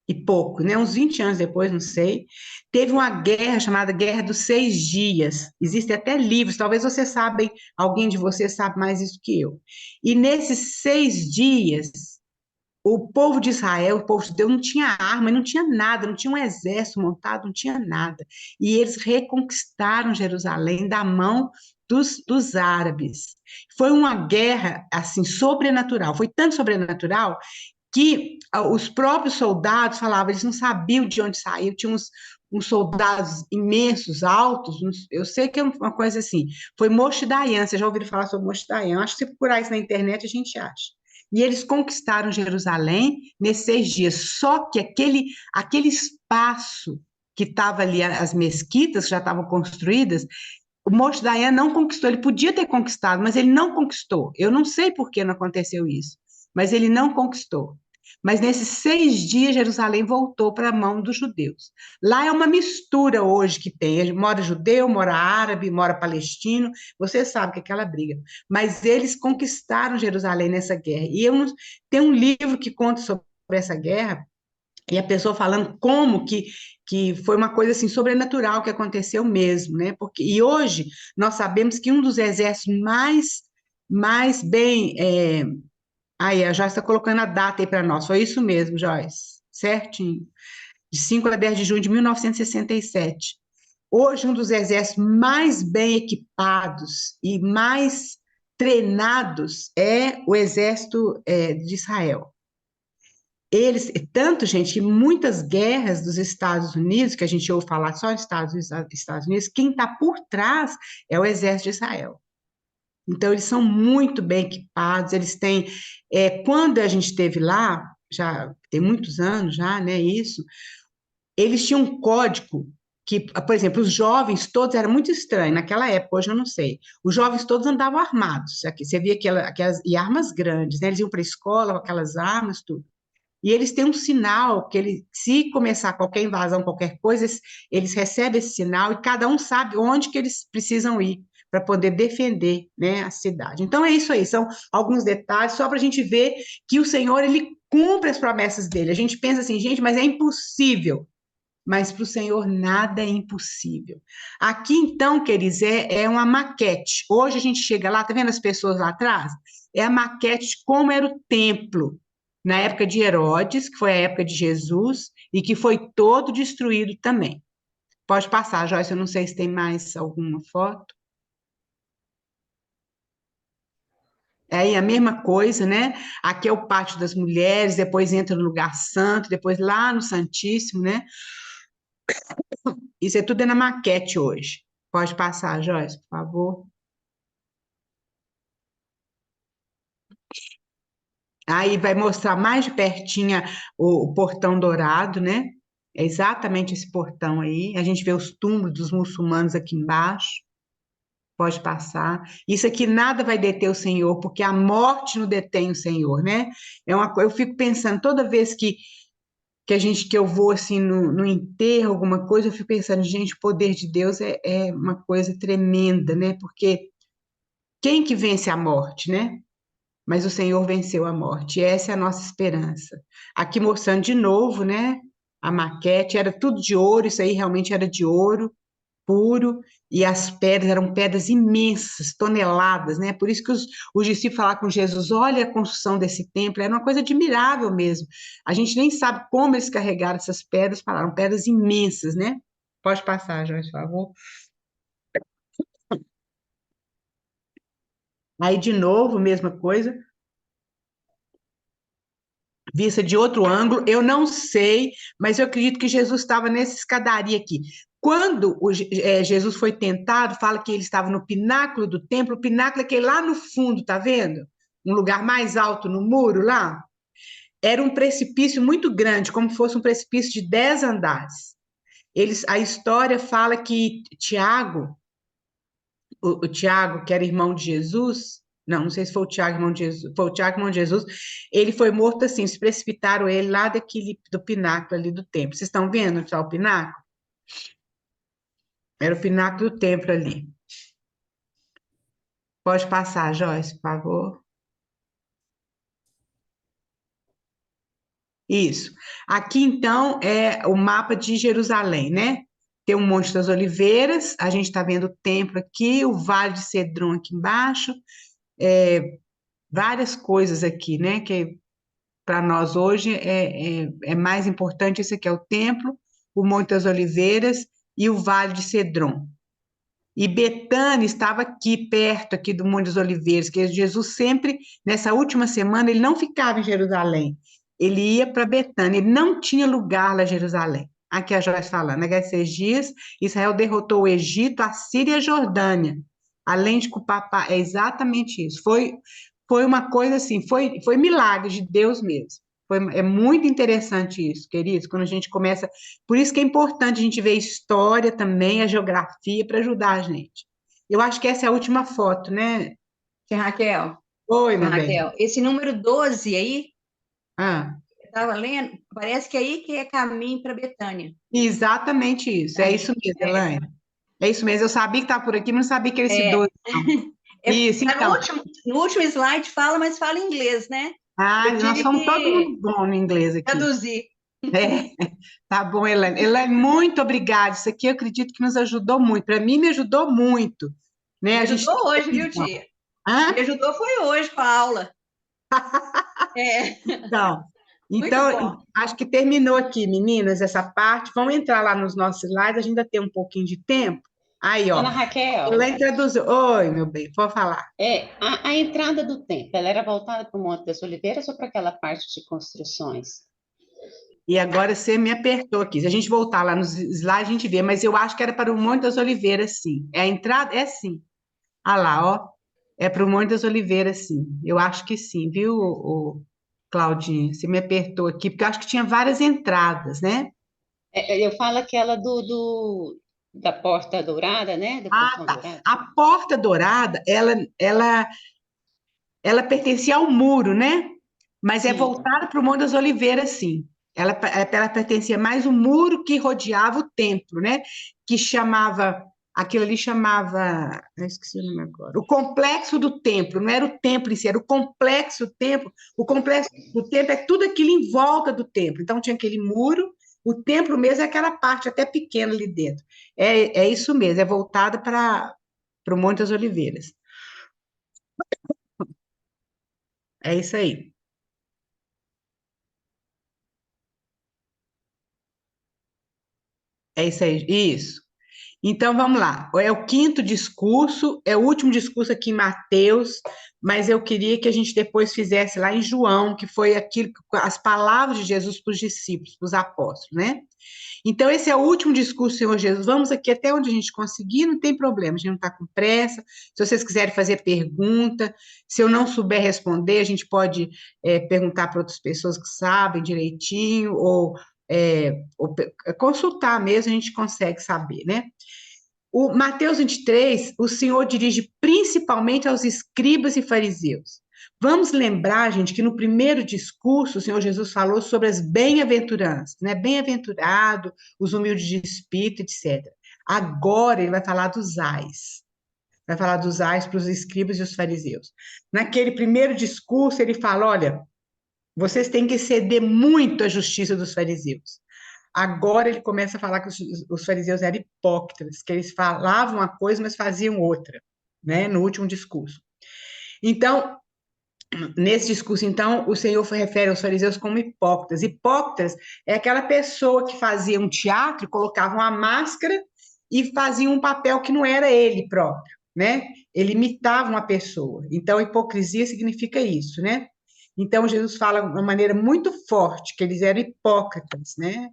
e pouco, né? Uns 20 anos depois, não sei, teve uma guerra chamada Guerra dos 6 Dias. Existem até livros, talvez vocês sabem, alguém de vocês sabe mais isso que eu. E nesses 6 dias, o povo de Israel, o povo de Deus, não tinha arma, não tinha nada, não tinha um exército montado, não tinha nada. E eles reconquistaram Jerusalém da mão dos árabes. Foi uma guerra, assim, sobrenatural. Foi tanto sobrenatural que os próprios soldados falavam, eles não sabiam de onde saiu, tinha uns soldados imensos, altos, eu sei que é uma coisa assim, foi Moshe Dayan, vocês já ouviram falar sobre Moshe Dayan? Acho que se procurar isso na internet a gente acha. E eles conquistaram Jerusalém nesses 6 dias, só que aquele espaço que estava ali, as mesquitas que já estavam construídas, o Moshe Dayan não conquistou, ele podia ter conquistado, mas ele não conquistou. Eu não sei por que não aconteceu isso, mas ele não conquistou. Mas nesses 6 dias, Jerusalém voltou para a mão dos judeus. Lá é uma mistura hoje que tem. Mora judeu, mora árabe, mora palestino. Você sabe que é aquela briga. Mas eles conquistaram Jerusalém nessa guerra. E tem um livro que conta sobre essa guerra, e a pessoa falando como que foi uma coisa assim sobrenatural que aconteceu mesmo, né? E hoje nós sabemos que um dos exércitos mais bem aí, a Joyce está colocando a data aí para nós. Foi isso mesmo, Joyce. Certinho. De 5 a 10 de junho de 1967. Hoje, um dos exércitos mais bem equipados e mais treinados é o exército de Israel. Tanto, gente, que muitas guerras dos Estados Unidos, que a gente ouve falar só dos Estados Unidos, quem está por trás é o exército de Israel. Então, eles são muito bem equipados, eles têm... quando a gente esteve lá, já tem muitos anos já, né, isso, eles tinham um código que, por exemplo, os jovens todos, era muito estranho, naquela época, hoje eu não sei, os jovens todos andavam armados, aqui, você via aquelas e armas grandes, né, eles iam para a escola com aquelas armas, tudo. E eles têm um sinal que se começar qualquer invasão, qualquer coisa, eles recebem esse sinal e cada um sabe onde que eles precisam ir para poder defender, né, a cidade. Então é isso aí, são alguns detalhes só para a gente ver que o Senhor ele cumpre as promessas dele. A gente pensa assim, gente, mas é impossível. Mas para o Senhor nada é impossível. Aqui então, queridos, é uma maquete. Hoje a gente chega lá, tá vendo as pessoas lá atrás? É a maquete de como era o templo na época de Herodes, que foi a época de Jesus, e que foi todo destruído também. Pode passar, Joyce, eu não sei se tem mais alguma foto. Aí a mesma coisa, né? Aqui é o pátio das mulheres, depois entra no lugar santo, depois lá no Santíssimo, né? Isso é tudo na maquete hoje. Pode passar, Joyce, por favor. Aí vai mostrar mais de pertinho o portão dourado, né? É exatamente esse portão aí. A gente vê os túmulos dos muçulmanos aqui embaixo. Pode passar. Isso aqui nada vai deter o Senhor, porque a morte não detém o Senhor, né? Eu fico pensando toda vez que eu vou assim no enterro, alguma coisa, eu fico pensando, gente, o poder de Deus é uma coisa tremenda, né? Porque quem que vence a morte, né? Mas o Senhor venceu a morte. E essa é a nossa esperança. Aqui mostrando de novo, né? A maquete era tudo de ouro, isso aí realmente era de ouro puro, e as pedras eram pedras imensas, toneladas, né? Por isso que os discípulos falaram com Jesus: olha a construção desse templo, era uma coisa admirável mesmo. A gente nem sabe como eles carregaram essas pedras, falaram pedras imensas, né? Pode passar, Joyce, por favor. Aí, de novo, mesma coisa, vista de outro ângulo, eu não sei, mas eu acredito que Jesus estava nessa escadaria aqui. Quando Jesus foi tentado, fala que ele estava no pináculo do templo, o pináculo é aquele lá no fundo, tá vendo? Um lugar mais alto no muro lá. Era um precipício muito grande, como se fosse um precipício de 10 andares. A história fala que Tiago, o Tiago, que era irmão de Jesus, não sei se foi o Tiago, irmão de Jesus, foi o Tiago, irmão de Jesus, ele foi morto assim, se precipitaram ele lá do pináculo ali do templo. Vocês estão vendo onde está o pináculo? Era o pináculo do templo ali. Pode passar, Joyce, por favor. Isso. Aqui, então, é o mapa de Jerusalém, né? Tem o Monte das Oliveiras, a gente está vendo o templo aqui, o Vale de Cedron aqui embaixo, várias coisas aqui, né? Que para nós hoje é mais importante. Esse aqui é o templo, o Monte das Oliveiras e o Vale de Cedron. E Betânia estava aqui, perto aqui do Monte das Oliveiras, que Jesus sempre, nessa última semana, ele não ficava em Jerusalém, ele ia para Betânia, ele não tinha lugar lá em Jerusalém. Aqui a Joyce falando, nesses dias, Israel derrotou o Egito, a Síria e a Jordânia, além de culpar, é exatamente isso, foi uma coisa assim, foi milagre de Deus mesmo. É muito interessante isso, queridos, quando a gente começa. Por isso que é importante a gente ver a história também, a geografia, para ajudar a gente. Eu acho que essa é a última foto, né? Tia Raquel, Oi, tia meu bem. Raquel, esse número 12 aí, Ah, eu estava lendo, parece que é aí que é caminho para Betânia. exatamente isso. É isso mesmo, Elaine. É isso mesmo. Eu sabia que estava por aqui, mas não sabia que era esse É, 12, não. Isso, tá então. no último slide fala, mas fala em inglês, né? Ah, Eu nós tive somos todo que mundo bom no inglês aqui. traduzir. É, tá bom, Elaine. Elaine, muito obrigada. Isso aqui eu acredito que nos ajudou muito. Para mim, me ajudou muito. Né? Me A gente tem ajudou que ter hoje, viu, visão. tia? Me Hã? ajudou foi hoje com a aula. É, Então, muito então, bom. acho que terminou aqui, meninas, essa parte. Vamos entrar lá nos nossos slides, a gente ainda tem um pouquinho de tempo. Aí, ó, Ana Raquel, ela introduziu. Oi, meu bem, pode falar. a entrada do templo, ela era voltada para o Monte das Oliveiras ou para aquela parte de construções? E agora você me apertou aqui. Se a gente voltar lá nos slides, a gente vê, mas eu acho que era para o Monte das Oliveiras, sim. É a entrada? É sim. Ah lá, ó. É para o Monte das Oliveiras, sim. Eu acho que sim, viu, Claudinha? Você me apertou aqui, porque eu acho que tinha várias entradas, né? Eu falo aquela da Porta Dourada, né? Do Ah, Portão tá. Dourado. A Porta Dourada, ela pertencia ao muro, né? Mas é Sim, voltada para o Monte das Oliveiras, sim. Ela pertencia mais ao muro que rodeava o templo, né? Que chamava, aquilo ali chamava, eu esqueci o nome agora, o complexo do templo, não era o templo em si, era o complexo do templo. O complexo do templo é tudo aquilo em volta do templo. Então tinha aquele muro, o templo mesmo é aquela parte até pequena ali dentro. É isso mesmo, é voltada para o Monte das Oliveiras. É isso aí. É isso aí, isso. Então vamos lá. É o quinto discurso, é o último discurso aqui em Mateus, mas eu queria que a gente depois fizesse lá em João, que foi aquilo, as palavras de Jesus para os discípulos, para os apóstolos, né? Então, esse é o último discurso, Senhor Jesus. Vamos aqui até onde a gente conseguir, não tem problema, a gente não está com pressa. Se vocês quiserem fazer pergunta, se eu não souber responder, a gente pode perguntar para outras pessoas que sabem direitinho, ou consultar mesmo, a gente consegue saber, né? O Mateus 23, o Senhor dirige principalmente aos escribas e fariseus. Vamos lembrar, gente, que no primeiro discurso o Senhor Jesus falou sobre as bem-aventuranças, né? Bem-aventurado, os humildes de espírito, etc. Agora ele vai falar dos ais. Vai falar dos ais para os escribas e os fariseus. Naquele primeiro discurso ele fala, olha, vocês têm que ceder muito à justiça dos fariseus. Agora ele começa a falar que os fariseus eram hipócritas, que eles falavam uma coisa, mas faziam outra, né? No último discurso. Então, nesse discurso, então, o Senhor refere aos fariseus como hipócritas. Hipócritas é aquela pessoa que fazia um teatro, colocava uma máscara e fazia um papel que não era ele próprio, né? Ele imitava uma pessoa. Então, hipocrisia significa isso, né? Então, Jesus fala de uma maneira muito forte que eles eram hipócritas, né?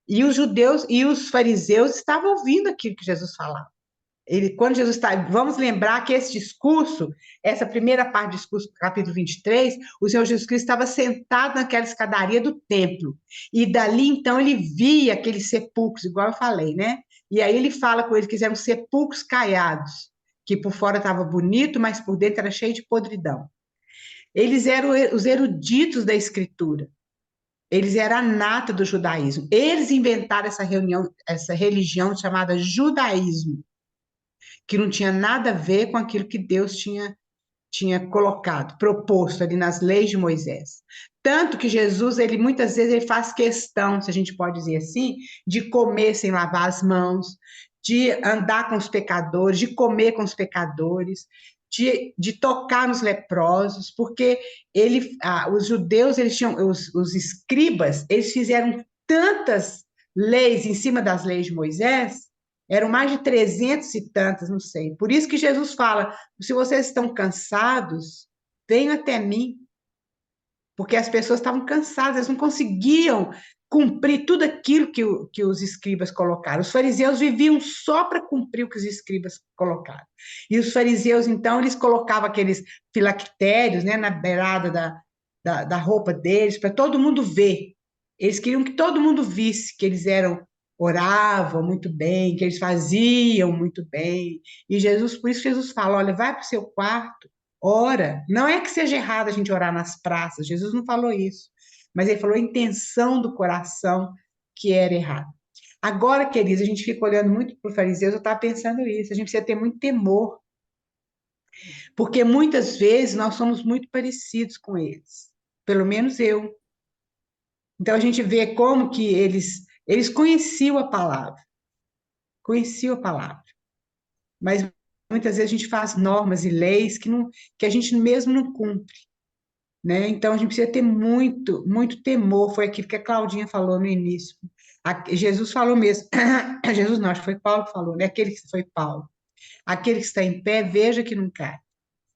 E os judeus e os fariseus estavam ouvindo aquilo que Jesus falava. Quando Jesus está. Vamos lembrar que esse discurso, essa primeira parte do discurso, capítulo 23, o Senhor Jesus Cristo estava sentado naquela escadaria do templo. E dali, então, ele via aqueles sepulcros, igual eu falei, né? E aí ele fala com eles que eram sepulcros caiados, que por fora estava bonito, mas por dentro era cheio de podridão. Eles eram os eruditos da Escritura. Eles eram a nata do judaísmo. Eles inventaram essa religião chamada judaísmo, que não tinha nada a ver com aquilo que Deus tinha colocado, proposto ali nas leis de Moisés. Tanto que Jesus, ele muitas vezes ele faz questão, se a gente pode dizer assim, de comer sem lavar as mãos, de andar com os pecadores, de comer com os pecadores, de tocar nos leprosos, porque os judeus, eles tinham, os escribas, eles fizeram tantas leis em cima das leis de Moisés, eram mais de 300 e tantas, não sei. Por isso que Jesus fala, se vocês estão cansados, venham até mim. Porque as pessoas estavam cansadas, eles não conseguiam cumprir tudo aquilo que os escribas colocaram. Os fariseus viviam só para cumprir o que os escribas colocaram. E os fariseus, então, eles colocavam aqueles filactérios, né, na beirada da roupa deles, para todo mundo ver. Eles queriam que todo mundo visse que eles oravam muito bem, que eles faziam muito bem. E Jesus, por isso Jesus fala, olha, vai para o seu quarto, ora. Não é que seja errado a gente orar nas praças, Jesus não falou isso, mas ele falou a intenção do coração que era errado. Agora, queridos, a gente fica olhando muito para os fariseus, eu estava pensando isso, a gente precisa ter muito temor, porque muitas vezes nós somos muito parecidos com eles, pelo menos eu. Então a gente vê como que eles conheciam a palavra, mas muitas vezes a gente faz normas e leis que a gente mesmo não cumpre, né? Então a gente precisa ter muito, muito temor, foi aquilo que a Claudinha falou no início. Jesus falou mesmo, Jesus não, acho que foi Paulo que falou, né? Aquele que foi Paulo. Aquele que está em pé, veja que não cai.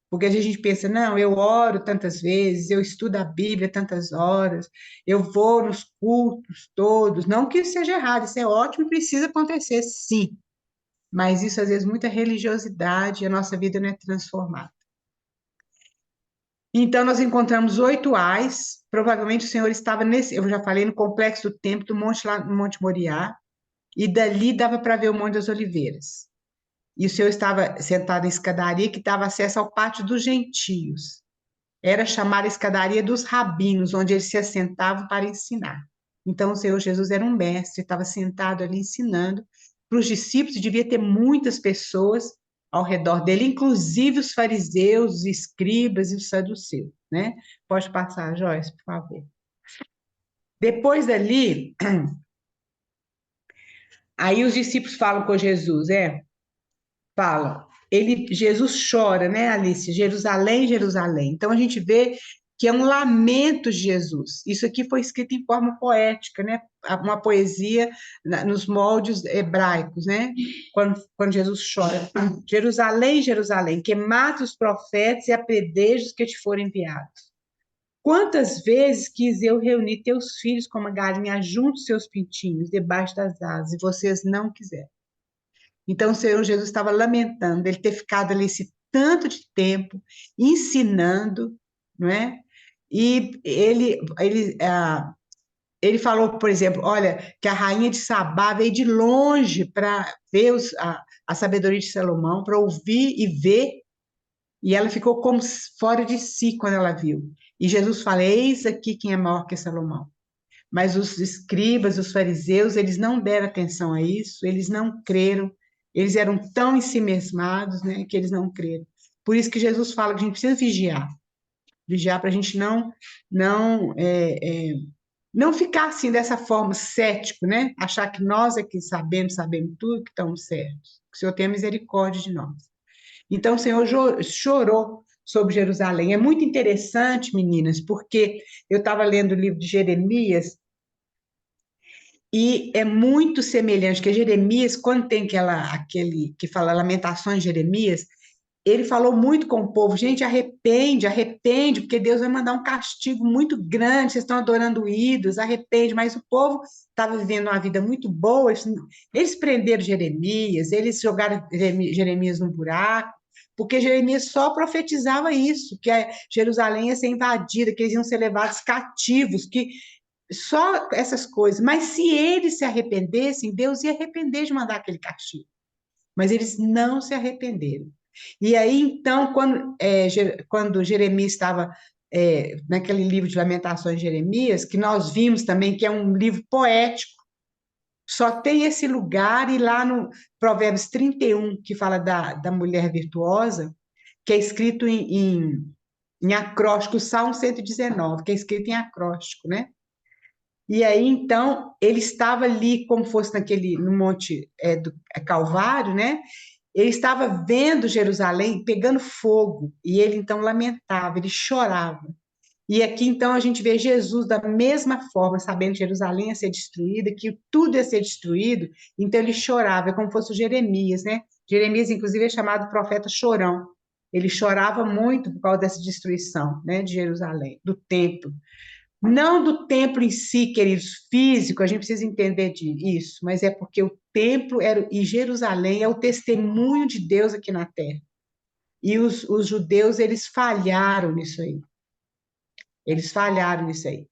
Porque às vezes a gente pensa, não, eu oro tantas vezes, eu estudo a Bíblia tantas horas, eu vou nos cultos todos. Não que isso seja errado, isso é ótimo, precisa acontecer, sim. Mas isso, às vezes, muita religiosidade, e a nossa vida não é transformada. Então, nós encontramos 8 ais, provavelmente o Senhor estava eu já falei, no complexo do templo do monte, lá no Monte Moriá, e dali dava para ver o Monte das Oliveiras. E o Senhor estava sentado em escadaria que dava acesso ao pátio dos gentios. Era chamada escadaria dos rabinos, onde eles se assentavam para ensinar. Então, o Senhor Jesus era um mestre, estava sentado ali ensinando para os discípulos, e devia ter muitas pessoas ao redor dele, inclusive os fariseus, os escribas e os saduceus, né? Pode passar, Joyce, por favor. Depois dali, aí os discípulos falam com Jesus, falam. Jesus chora, né, Alice? Jerusalém, Jerusalém. Então a gente vê que é um lamento de Jesus. Isso aqui foi escrito em forma poética, né? uma poesia nos moldes hebraicos, né? Quando Jesus chora. Jerusalém, Jerusalém, que mata os profetas e apredejos que te foram enviados. Quantas vezes quis eu reunir teus filhos como a galinha junto seus pintinhos, debaixo das asas, e vocês não quiseram. Então, o Senhor Jesus estava lamentando ele ter ficado ali esse tanto de tempo ensinando, não é? E ele falou, por exemplo, olha, que a rainha de Sabá veio de longe para ver a sabedoria de Salomão, para ouvir e ver, e ela ficou como fora de si quando ela viu. E Jesus fala, eis aqui quem é maior que Salomão. Mas os escribas, os fariseus, eles não deram atenção a isso, eles não creram, eles eram tão ensimesmados, né, que eles não creram. Por isso que Jesus fala que a gente precisa vigiar para a gente não ficar assim dessa forma cético, né? Achar que nós é que sabemos tudo, que estamos certos. Que o Senhor tenha misericórdia de nós. Então o Senhor chorou sobre Jerusalém. É muito interessante, meninas, porque eu estava lendo o livro de Jeremias e é muito semelhante, que Jeremias, quando tem aquele que fala Lamentações de Jeremias, ele falou muito com o povo, gente, arrepende, arrepende, porque Deus vai mandar um castigo muito grande, vocês estão adorando ídolos, arrepende, mas o povo estava vivendo uma vida muito boa, eles prenderam Jeremias, eles jogaram Jeremias no buraco, porque Jeremias só profetizava isso, que Jerusalém ia ser invadida, que eles iam ser levados cativos, que só essas coisas, mas se eles se arrependessem, Deus ia arrepender de mandar aquele castigo, mas eles não se arrependeram. E aí, então, quando Jeremias estava naquele livro de Lamentações de Jeremias, que nós vimos também que é um livro poético, só tem esse lugar, e lá no Provérbios 31, que fala da mulher virtuosa, que é escrito em acróstico, o Salmo 119, que é escrito em acróstico, né? E aí, então, ele estava ali, como fosse no Monte do Calvário, né? Ele estava vendo Jerusalém pegando fogo, e ele então lamentava, ele chorava. E aqui então a gente vê Jesus da mesma forma, sabendo que Jerusalém ia ser destruída, que tudo ia ser destruído, então ele chorava, é como fosse o Jeremias, né? Jeremias, inclusive, é chamado profeta chorão. Ele chorava muito por causa dessa destruição, né, de Jerusalém, do templo. Não do templo em si, queridos, físico, a gente precisa entender disso, mas é porque o templo e Jerusalém é o testemunho de Deus aqui na terra. E os judeus, eles falharam nisso aí. Eles falharam nisso aí.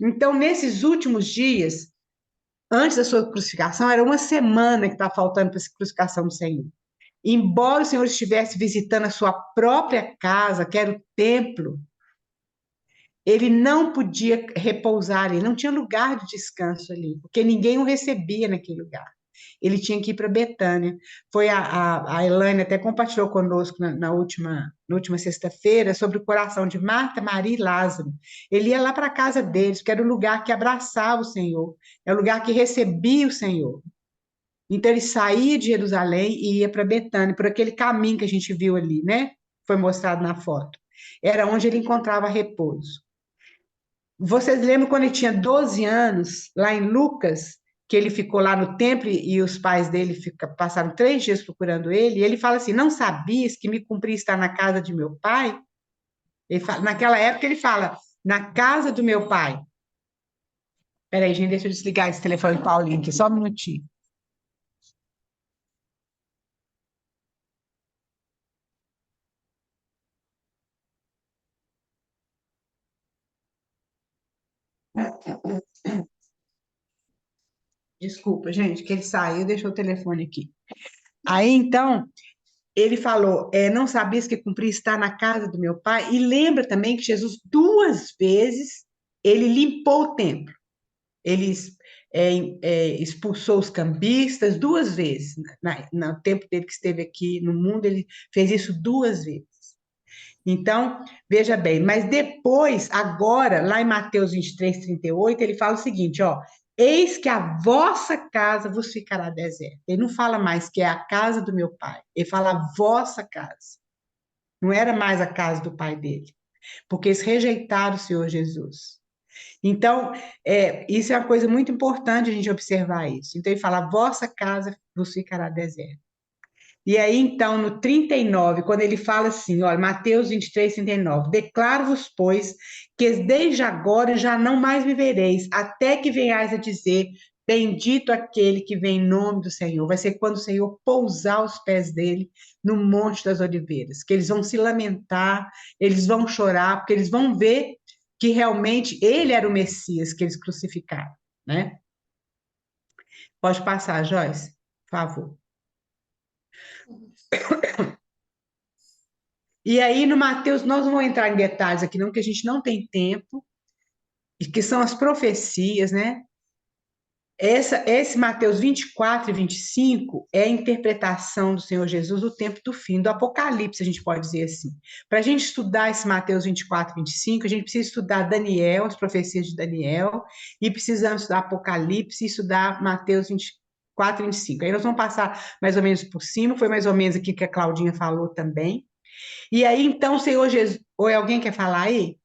Então, nesses últimos dias, antes da sua crucificação, era uma semana que estava faltando para a crucificação do Senhor. Embora o Senhor estivesse visitando a sua própria casa, que era o templo, ele não podia repousar, ele não tinha lugar de descanso ali, porque ninguém o recebia naquele lugar. Ele tinha que ir para Betânia. Foi a Elaine até compartilhou conosco na última sexta-feira sobre o coração de Marta, Maria e Lázaro. Ele ia lá para a casa deles, que era o lugar que abraçava o Senhor, é o lugar que recebia o Senhor. Então ele saía de Jerusalém e ia para Betânia, por aquele caminho que a gente viu ali, né? Foi mostrado na foto. Era onde ele encontrava repouso. Vocês lembram quando ele tinha 12 anos, lá em Lucas, que ele ficou lá no templo e os pais dele passaram 3 dias procurando ele, e ele fala assim, não sabias que me cumpria estar na casa de meu pai? Naquela época ele fala, na casa do meu pai. Peraí, gente, deixa eu desligar esse telefone do Paulinho aqui, só um minutinho. Desculpa, gente, que ele saiu e deixou o telefone aqui. Aí, então, ele falou, não sabias que cumpria estar na casa do meu pai? E lembra também que Jesus, 2 vezes, ele limpou o templo. Ele expulsou os cambistas 2 vezes. No tempo dele que esteve aqui no mundo, ele fez isso 2 vezes. Então, veja bem, mas depois, agora, lá em Mateus 23, 38, ele fala o seguinte, ó, eis que a vossa casa vos ficará deserta. Ele não fala mais que é a casa do meu pai, ele fala a vossa casa. Não era mais a casa do pai dele, porque eles rejeitaram o Senhor Jesus. Então, isso é uma coisa muito importante a gente observar isso. Então, ele fala, a vossa casa vos ficará deserta. E aí, então, no 39, quando ele fala assim, olha, Mateus 23, 39, declaro-vos, pois, que desde agora já não mais vivereis, até que venhais a dizer, bendito aquele que vem em nome do Senhor. Vai ser quando o Senhor pousar os pés dele no Monte das Oliveiras, que eles vão se lamentar, eles vão chorar, porque eles vão ver que realmente ele era o Messias que eles crucificaram, né? Pode passar, Joyce, por favor. E aí, no Mateus, nós não vamos entrar em detalhes aqui, não, porque a gente não tem tempo, e que são as profecias, né? Esse Mateus 24 e 25 é a interpretação do Senhor Jesus do tempo do fim, do Apocalipse, a gente pode dizer assim. Para a gente estudar esse Mateus 24 e 25, a gente precisa estudar Daniel, as profecias de Daniel, e precisamos estudar Apocalipse e estudar Mateus 24 e 25. Aí nós vamos passar mais ou menos por cima, foi mais ou menos aqui que a Claudinha falou também. E aí, então, o Senhor Jesus. Ou alguém quer falar aí?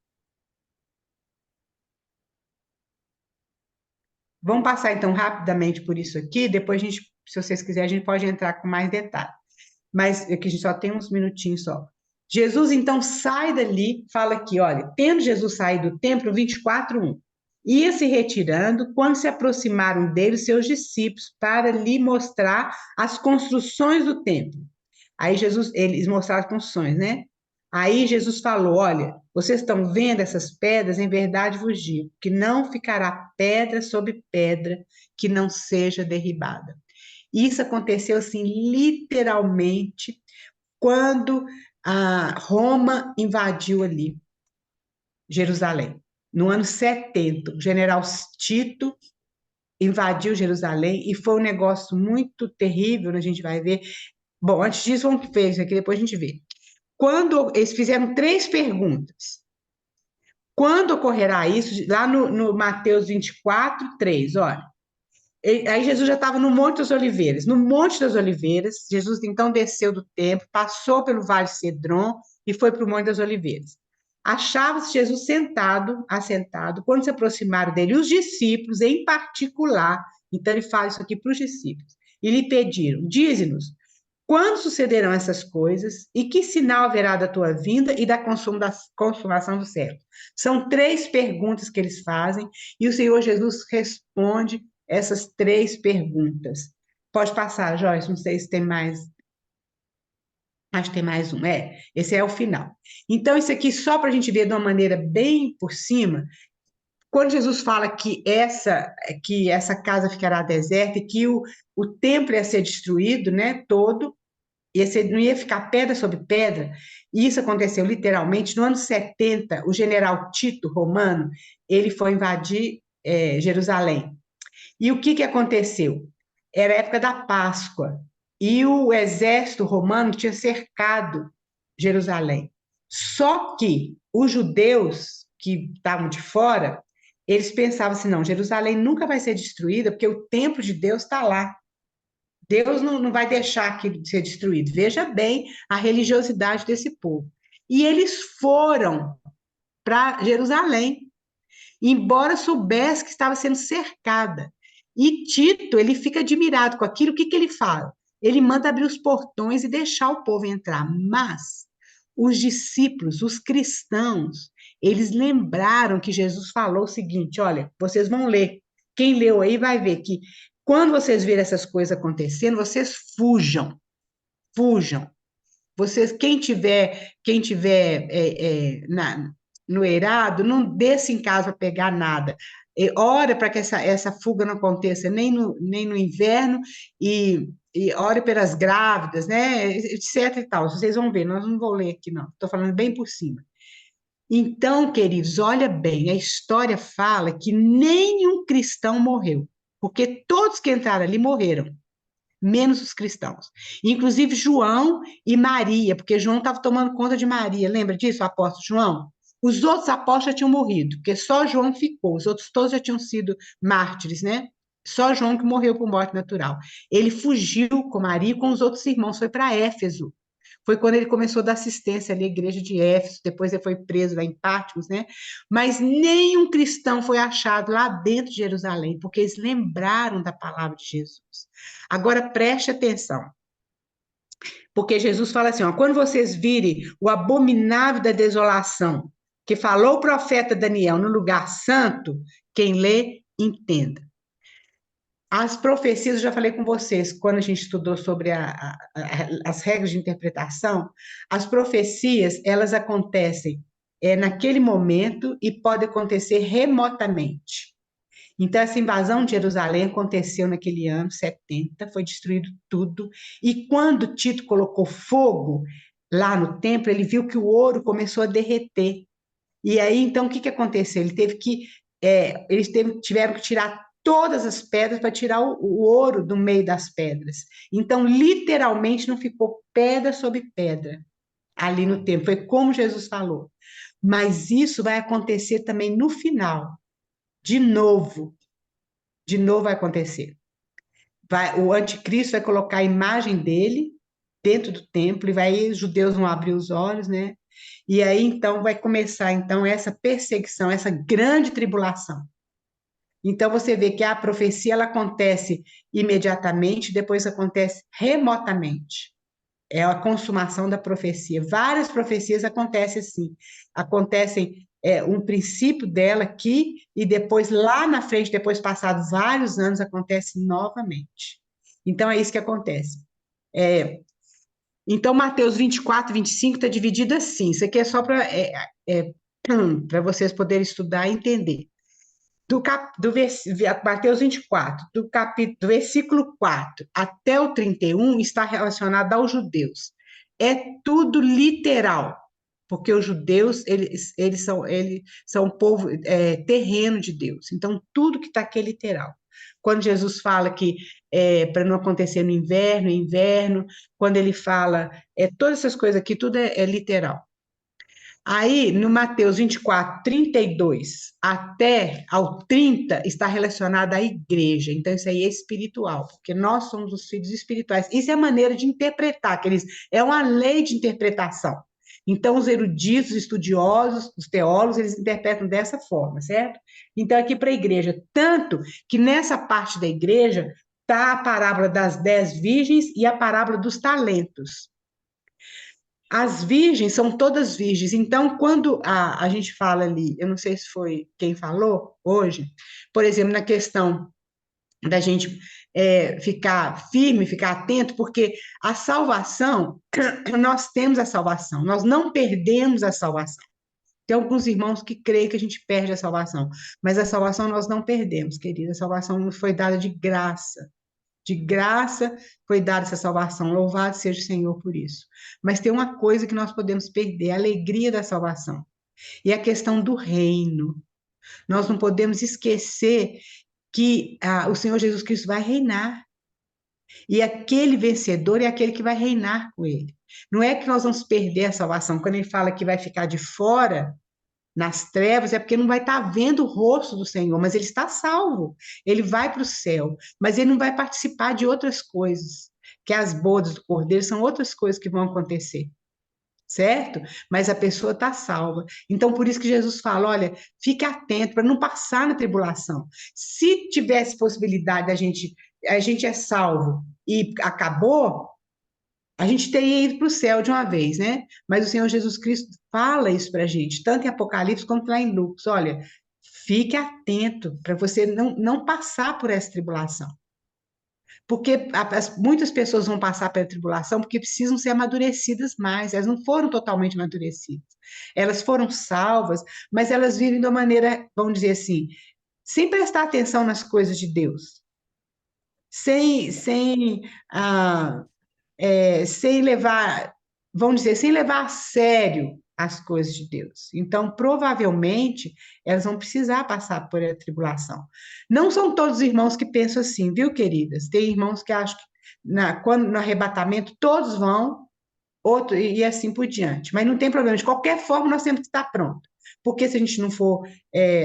Vamos passar, então, rapidamente por isso aqui. Depois, a gente, se vocês quiserem, a gente pode entrar com mais detalhe. Mas aqui a gente só tem uns minutinhos só. Jesus, então, sai dali, fala aqui, olha, tendo Jesus saído do templo, 24:1, ia se retirando quando se aproximaram dele seus discípulos para lhe mostrar as construções do templo. Aí Jesus, eles mostraram as construções, né? Aí Jesus falou: olha, vocês estão vendo essas pedras? Em verdade vos digo que não ficará pedra sobre pedra que não seja derribada. Isso aconteceu assim, literalmente, quando a Roma invadiu ali Jerusalém. No ano 70, o general Tito invadiu Jerusalém e foi um negócio muito terrível, a gente vai ver. Bom, antes disso, vamos ver isso aqui, depois a gente vê. Quando eles fizeram 3 perguntas. Quando ocorrerá isso? Lá no Mateus 24, 3, olha. Aí Jesus já estava no Monte das Oliveiras. No Monte das Oliveiras, Jesus então desceu do templo, passou pelo Vale Cedron e foi para o Monte das Oliveiras. Achava-se Jesus assentado, quando se aproximaram dele os discípulos, em particular, então ele fala isso aqui para os discípulos, e lhe pediram, dize-nos, quando sucederão essas coisas e que sinal haverá da tua vinda e da consumação do século? São 3 perguntas que eles fazem e o Senhor Jesus responde essas 3 perguntas. Pode passar, Joyce, não sei se tem mais. Acho que tem mais um. Esse é o final. Então, isso aqui, só para a gente ver de uma maneira bem por cima, quando Jesus fala que essa casa ficará deserta e que o templo ia ser destruído, né, todo, não ia ficar pedra sobre pedra, e isso aconteceu literalmente. No ano 70, o general Tito, romano, ele foi invadir Jerusalém. E o que aconteceu? Era a época da Páscoa, e o exército romano tinha cercado Jerusalém. Só que os judeus que estavam de fora, eles pensavam assim, não, Jerusalém nunca vai ser destruída, porque o templo de Deus está lá. Deus não vai deixar aquilo ser destruído. Veja bem a religiosidade desse povo. E eles foram para Jerusalém, embora soubesse que estava sendo cercada. E Tito, ele fica admirado com aquilo. O que ele fala? Ele manda abrir os portões e deixar o povo entrar. Mas os discípulos, os cristãos, eles lembraram que Jesus falou o seguinte: olha, vocês vão ler. Quem leu aí vai ver que quando vocês verem essas coisas acontecendo, vocês fujam, fujam. Vocês, quem tiver no eirado, não desça em casa para pegar nada. Ora para que essa fuga não aconteça nem no inverno e ore pelas grávidas, né, etc e tal. Vocês vão ver, nós não vou ler aqui não, estou falando bem por cima. Então, queridos, olha bem, a história fala que nenhum cristão morreu, porque todos que entraram ali morreram, menos os cristãos. Inclusive João e Maria, porque João estava tomando conta de Maria, lembra disso, o apóstolo João? Os outros apóstolos já tinham morrido, porque só João ficou, os outros todos já tinham sido mártires, né? Só João que morreu por morte natural. Ele fugiu com Maria e com os outros irmãos, foi para Éfeso. foi quando ele começou a dar assistência ali à igreja de Éfeso, depois ele foi preso lá em Patmos, né? Mas nenhum cristão foi achado lá dentro de Jerusalém, porque eles lembraram da palavra de Jesus. Agora preste atenção, porque Jesus fala assim, ó, quando vocês virem o abominável da desolação, que falou o profeta Daniel no lugar santo, quem lê, entenda. As profecias, eu já falei com vocês, quando a gente estudou sobre as regras de interpretação, as profecias, elas acontecem naquele momento e pode acontecer remotamente. Então, essa invasão de Jerusalém aconteceu naquele ano 70, foi destruído tudo, e quando Tito colocou fogo lá no templo, ele viu que o ouro começou a derreter. E aí, então, o que que aconteceu? Tiveram que tirar todas as pedras para tirar o ouro do meio das pedras. Então, literalmente, não ficou pedra sobre pedra ali no templo. Foi como Jesus falou. Mas isso vai acontecer também no final. De novo vai acontecer. O anticristo vai colocar a imagem dele dentro do templo, e aí os judeus vão abrir os olhos, né? E aí, então, vai começar, então, essa perseguição, essa grande tribulação. Então, você vê que a profecia, ela acontece imediatamente, depois acontece remotamente. É a consumação da profecia. Várias profecias acontecem assim. Acontecem um princípio dela aqui, e depois, lá na frente, depois passados vários anos, acontece novamente. Então, é isso que acontece. Então, Mateus 24, 25 está dividido assim. Isso aqui é só para vocês poderem estudar e entender. Mateus 24, do versículo 4 até o 31, está relacionado aos judeus. É tudo literal, porque os judeus, eles são um povo terreno de Deus. Então, tudo que está aqui é literal. Quando Jesus fala que para não acontecer no inverno, quando ele fala, todas essas coisas aqui, tudo é literal. Aí, no Mateus 24, 32 até ao 30, está relacionado à igreja. Então, isso aí é espiritual, porque nós somos os filhos espirituais. Isso é a maneira de interpretar, é uma lei de interpretação. Então, os eruditos, os estudiosos, os teólogos, eles interpretam dessa forma, certo? Então, aqui para a igreja. Tanto que nessa parte da igreja está a parábola das 10 virgens e a parábola dos talentos. As virgens são todas virgens. Então, quando a gente fala ali, eu não sei se foi quem falou hoje, por exemplo, na questão da gente ficar firme, ficar atento, porque a salvação, nós temos a salvação, nós não perdemos a salvação. Tem alguns irmãos que creem que a gente perde a salvação, mas a salvação nós não perdemos, querida. A salvação nos foi dada de graça. De graça foi dada essa salvação. Louvado seja o Senhor por isso. Mas tem uma coisa que nós podemos perder, a alegria da salvação. E a questão do reino. Nós não podemos esquecer que o Senhor Jesus Cristo vai reinar. E aquele vencedor é aquele que vai reinar com ele. Não é que nós vamos perder a salvação. Quando ele fala que vai ficar de fora, nas trevas, é porque não vai estar vendo o rosto do Senhor, mas ele está salvo. Ele vai para o céu, mas ele não vai participar de outras coisas, que as bodas do Cordeiro são outras coisas que vão acontecer, certo? Mas a pessoa está salva. Então, por isso que Jesus fala, olha, fique atento para não passar na tribulação. Se tivesse possibilidade a gente é salvo e acabou, a gente teria ido para o céu de uma vez, né? Mas o Senhor Jesus Cristo fala isso para a gente, tanto em Apocalipse quanto lá em Lucas. Olha, fique atento para você não passar por essa tribulação. Porque muitas pessoas vão passar pela tribulação porque precisam ser amadurecidas mais. Elas não foram totalmente amadurecidas. Elas foram salvas, mas elas vivem de uma maneira, vamos dizer assim, sem prestar atenção nas coisas de Deus. Sem levar, vamos dizer, sem levar a sério as coisas de Deus. Então, provavelmente, elas vão precisar passar por a tribulação. Não são todos os irmãos que pensam assim, viu, queridas? Tem irmãos que acham que quando no arrebatamento todos vão, e assim por diante. Mas não tem problema, de qualquer forma nós temos que estar pronto. Porque se a gente não for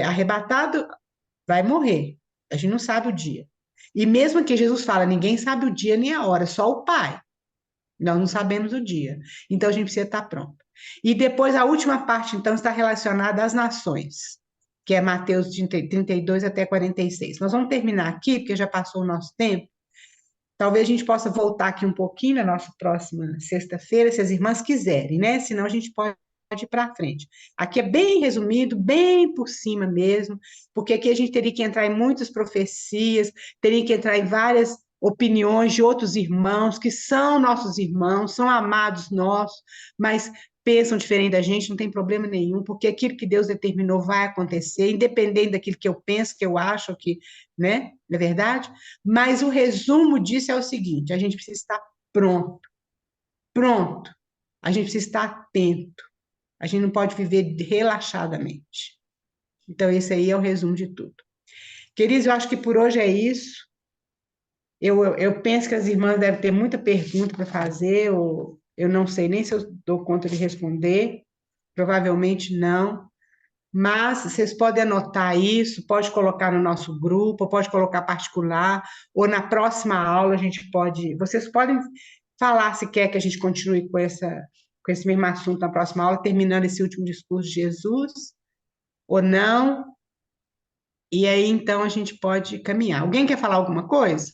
arrebatado, vai morrer. A gente não sabe o dia. E mesmo que Jesus fala, ninguém sabe o dia nem a hora, só o Pai. Nós não sabemos o dia. Então, a gente precisa estar pronto. E depois, a última parte, então, está relacionada às nações, que é Mateus 32 até 46. Nós vamos terminar aqui, porque já passou o nosso tempo. Talvez a gente possa voltar aqui um pouquinho na nossa próxima sexta-feira, se as irmãs quiserem, né? Senão a gente pode ir para frente. Aqui é bem resumido, bem por cima mesmo, porque aqui a gente teria que entrar em muitas profecias, teria que entrar em várias opiniões de outros irmãos, que são nossos irmãos, são amados nossos, mas pensam diferente da gente, não tem problema nenhum, porque aquilo que Deus determinou vai acontecer, independente daquilo que eu penso, que eu acho, que, né? Não é verdade? Mas o resumo disso é o seguinte: a gente precisa estar pronto, pronto. A gente precisa estar atento. A gente não pode viver relaxadamente. Então, esse aí é o resumo de tudo. Queridos, eu acho que por hoje é isso. Eu penso que as irmãs devem ter muita pergunta para fazer, ou eu não sei nem se eu dou conta de responder. Provavelmente não. Mas vocês podem anotar isso, pode colocar no nosso grupo, pode colocar particular, ou na próxima aula a gente pode. Vocês podem falar se quer que a gente continue com esse mesmo assunto na próxima aula, terminando esse último discurso de Jesus, ou não. E aí, então, a gente pode caminhar. Alguém quer falar alguma coisa?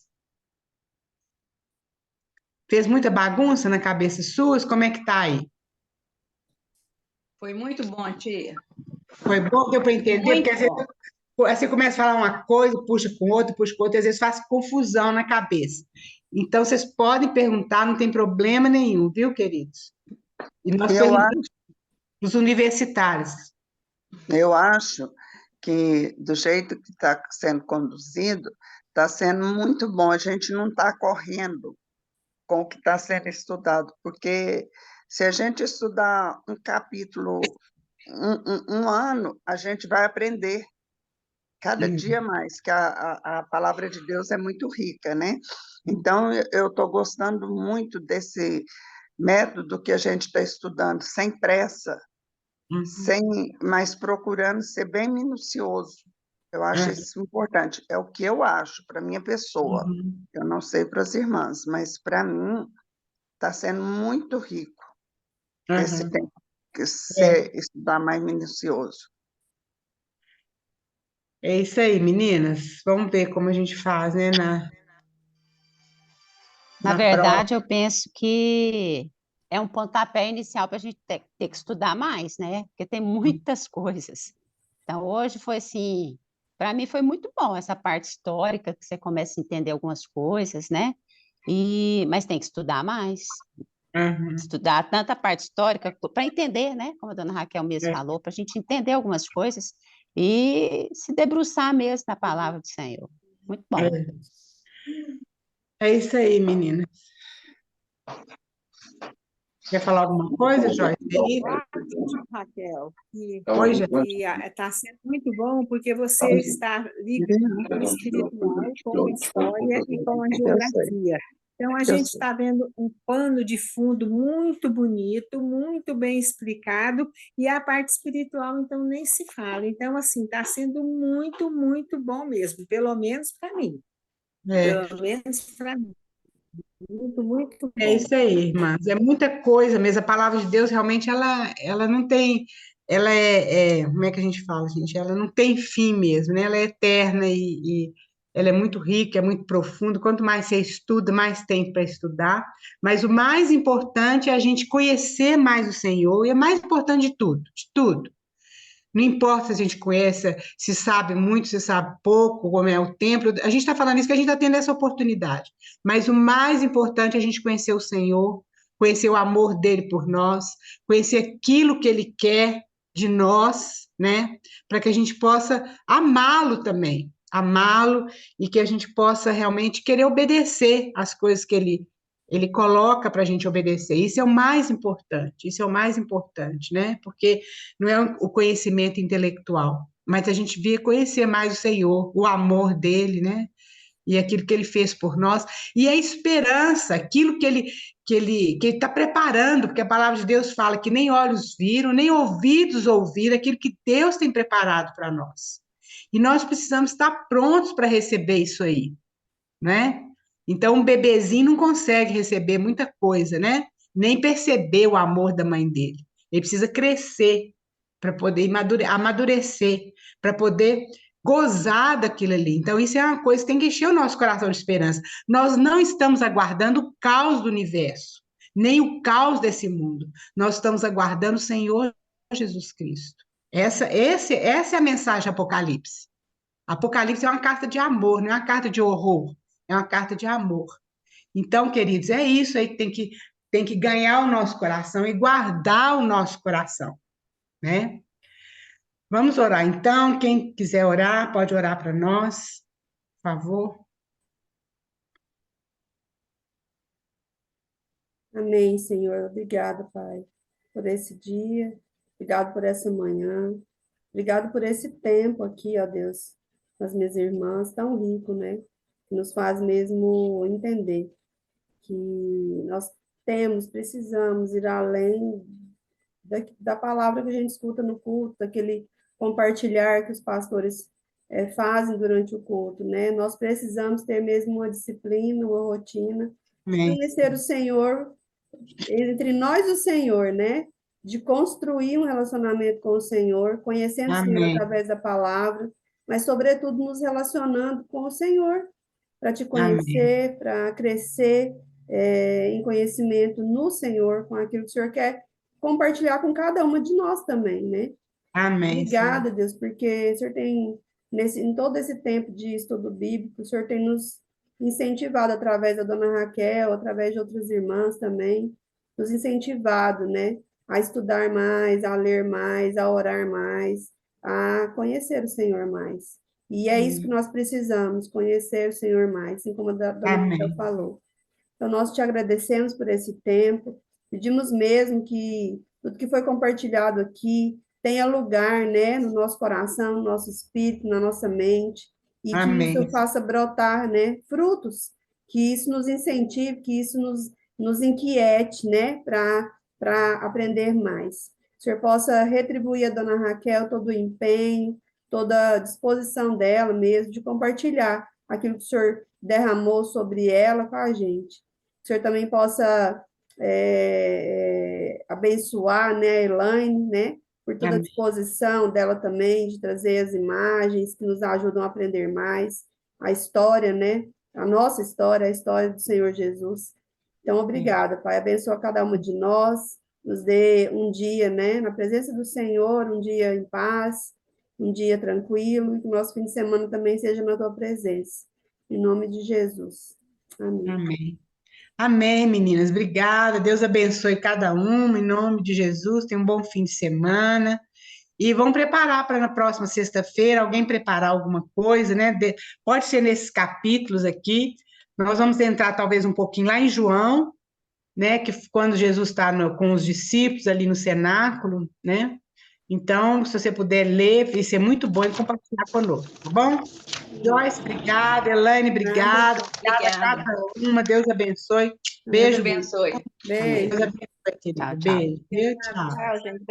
Fez muita bagunça na cabeça suas? Como é que tá aí? Foi muito bom, tia. Foi bom, deu para entender? Porque Muito às vezes bom. você começa a falar uma coisa, puxa com outra, e às vezes faz confusão na cabeça. Então, vocês podem perguntar, não tem problema nenhum, viu, queridos? E nós Eu perguntamos para os universitários. Eu acho que, do jeito que está sendo conduzido, está sendo muito bom. A gente não está correndo com o que está sendo estudado, porque se a gente estudar um capítulo, um ano, a gente vai aprender cada dia mais, que a palavra de Deus é muito rica, né? Então, eu estou gostando muito desse método que a gente está estudando, sem pressa, sem, mas procurando ser bem minucioso. Eu acho isso importante. É o que eu acho para minha pessoa. Eu não sei para as irmãs, mas para mim está sendo muito rico esse tempo que você estudar mais minucioso. É isso aí, meninas. Vamos ver como a gente faz, né, Na na prova. verdade, eu penso que é um pontapé inicial para a gente ter que estudar mais, né? Porque tem muitas coisas. Então, hoje foi assim, para mim foi muito bom essa parte histórica, que você começa a entender algumas coisas, né? Mas tem que estudar mais, Uhum. estudar tanta parte histórica para entender, né? Como a dona Raquel mesmo É. falou, para a gente entender algumas coisas e se debruçar mesmo na palavra do Senhor. Muito bom. É isso aí, meninas. Quer falar alguma coisa, Joyce? Aí? Raquel, que Oi, gente. está sendo muito bom porque você está ligando o espiritual com a história e com a geografia. Então, a gente está vendo um pano de fundo muito bonito, muito bem explicado, e a parte espiritual, então, nem se fala. Então, assim, está sendo muito, muito bom mesmo, pelo menos para mim. É. Pelo menos para mim. Muito, muito É bom. isso aí, irmãs. É muita coisa mesmo. A palavra de Deus realmente ela não tem, ela como é que a gente fala, gente? Ela não tem fim mesmo, né? Ela é eterna e ela é muito rica, é muito profunda. Quanto mais você estuda, mais tem para estudar. Mas o mais importante é a gente conhecer mais o Senhor, e é mais importante de tudo, de tudo. Não importa se a gente conhece, se sabe muito, se sabe pouco, como é o templo. A gente está falando isso que a gente está tendo essa oportunidade. Mas o mais importante é a gente conhecer o Senhor, conhecer o amor dele por nós, conhecer aquilo que ele quer de nós, né? Para que a gente possa amá-lo também, amá-lo e que a gente possa realmente querer obedecer às coisas que ele coloca para a gente obedecer. Isso é o mais importante, isso é o mais importante, né? Porque não é o conhecimento intelectual, mas a gente via conhecer mais o Senhor, o amor dele, né? E aquilo que ele fez por nós, e a esperança, aquilo que ele está preparando, porque a palavra de Deus fala que nem olhos viram, nem ouvidos ouviram aquilo que Deus tem preparado para nós. E nós precisamos estar prontos para receber isso aí, né? Então, um bebezinho não consegue receber muita coisa, né? Nem perceber o amor da mãe dele. Ele precisa crescer para poder amadurecer, para poder gozar daquilo ali. Então, isso é uma coisa que tem que encher o nosso coração de esperança. Nós não estamos aguardando o caos do universo, nem o caos desse mundo. Nós estamos aguardando o Senhor Jesus Cristo. Essa é a mensagem do Apocalipse. Apocalipse é uma carta de amor, não é uma carta de horror, é uma carta de amor. Então, queridos, é isso aí que tem que ganhar o nosso coração e guardar o nosso coração, né? Vamos orar, então. Quem quiser orar, pode orar para nós, por favor. Amém, Senhor. Obrigada, Pai, por esse dia. Obrigado por essa manhã. Obrigado por esse tempo aqui, ó Deus, com as minhas irmãs, tão rico, né? Que nos faz mesmo entender que nós precisamos ir além da palavra que a gente escuta no culto, daquele compartilhar que os pastores fazem durante o culto, né? Nós precisamos ter mesmo uma disciplina, uma rotina, de Amém. conhecer o Senhor, entre nós e o Senhor, né? De construir um relacionamento com o Senhor, conhecendo o Senhor Amém. através da palavra, mas, sobretudo, nos relacionando com o Senhor, para te Amém. conhecer, para crescer em conhecimento no Senhor, com aquilo que o Senhor quer compartilhar com cada uma de nós também, né? Amém, Obrigada, Senhor. Deus, porque o Senhor tem, em todo esse tempo de estudo bíblico, o Senhor tem nos incentivado através da dona Raquel, através de outras irmãs também, nos incentivado, né, a estudar mais, a ler mais, a orar mais, a conhecer o Senhor mais. E é isso que nós precisamos, conhecer o Senhor mais, assim como a dona Raquel Amém. falou. Então, nós te agradecemos por esse tempo, pedimos mesmo que tudo que foi compartilhado aqui tenha lugar, né, no nosso coração, no nosso espírito, na nossa mente, e que isso Amém. faça brotar, né, frutos, que isso nos incentive, que isso nos inquiete, né, para aprender mais. O Senhor possa retribuir a dona Raquel todo o empenho, toda a disposição dela mesmo de compartilhar aquilo que o Senhor derramou sobre ela com a gente. Que o Senhor também possa abençoar, né, a Elaine, né, por toda a Amém. disposição dela também de trazer as imagens que nos ajudam a aprender mais a história, né, a nossa história, a história do Senhor Jesus. Então, obrigada, Pai, abençoa cada uma de nós, nos dê um dia, né, na presença do Senhor, um dia em paz, um dia tranquilo, e que o nosso fim de semana também seja na tua presença. Em nome de Jesus. Amém. Amém. Amém, meninas. Obrigada. Deus abençoe cada uma, em nome de Jesus. Tenha um bom fim de semana. E vamos preparar para na próxima sexta-feira, alguém preparar alguma coisa, né? Pode ser nesses capítulos aqui. Nós vamos entrar talvez um pouquinho lá em João, né? Que quando Jesus está com os discípulos ali no cenáculo, né? Então, se você puder ler, isso é muito bom e compartilhar conosco, tá bom? Joyce, obrigada. Elaine, obrigada. Obrigada a Obrigada. cada uma. Deus abençoe. Deus Beijo. abençoe. Beijo. Deus abençoe, querida. Tchau, tchau. Beijo. Tchau. Tchau, gente.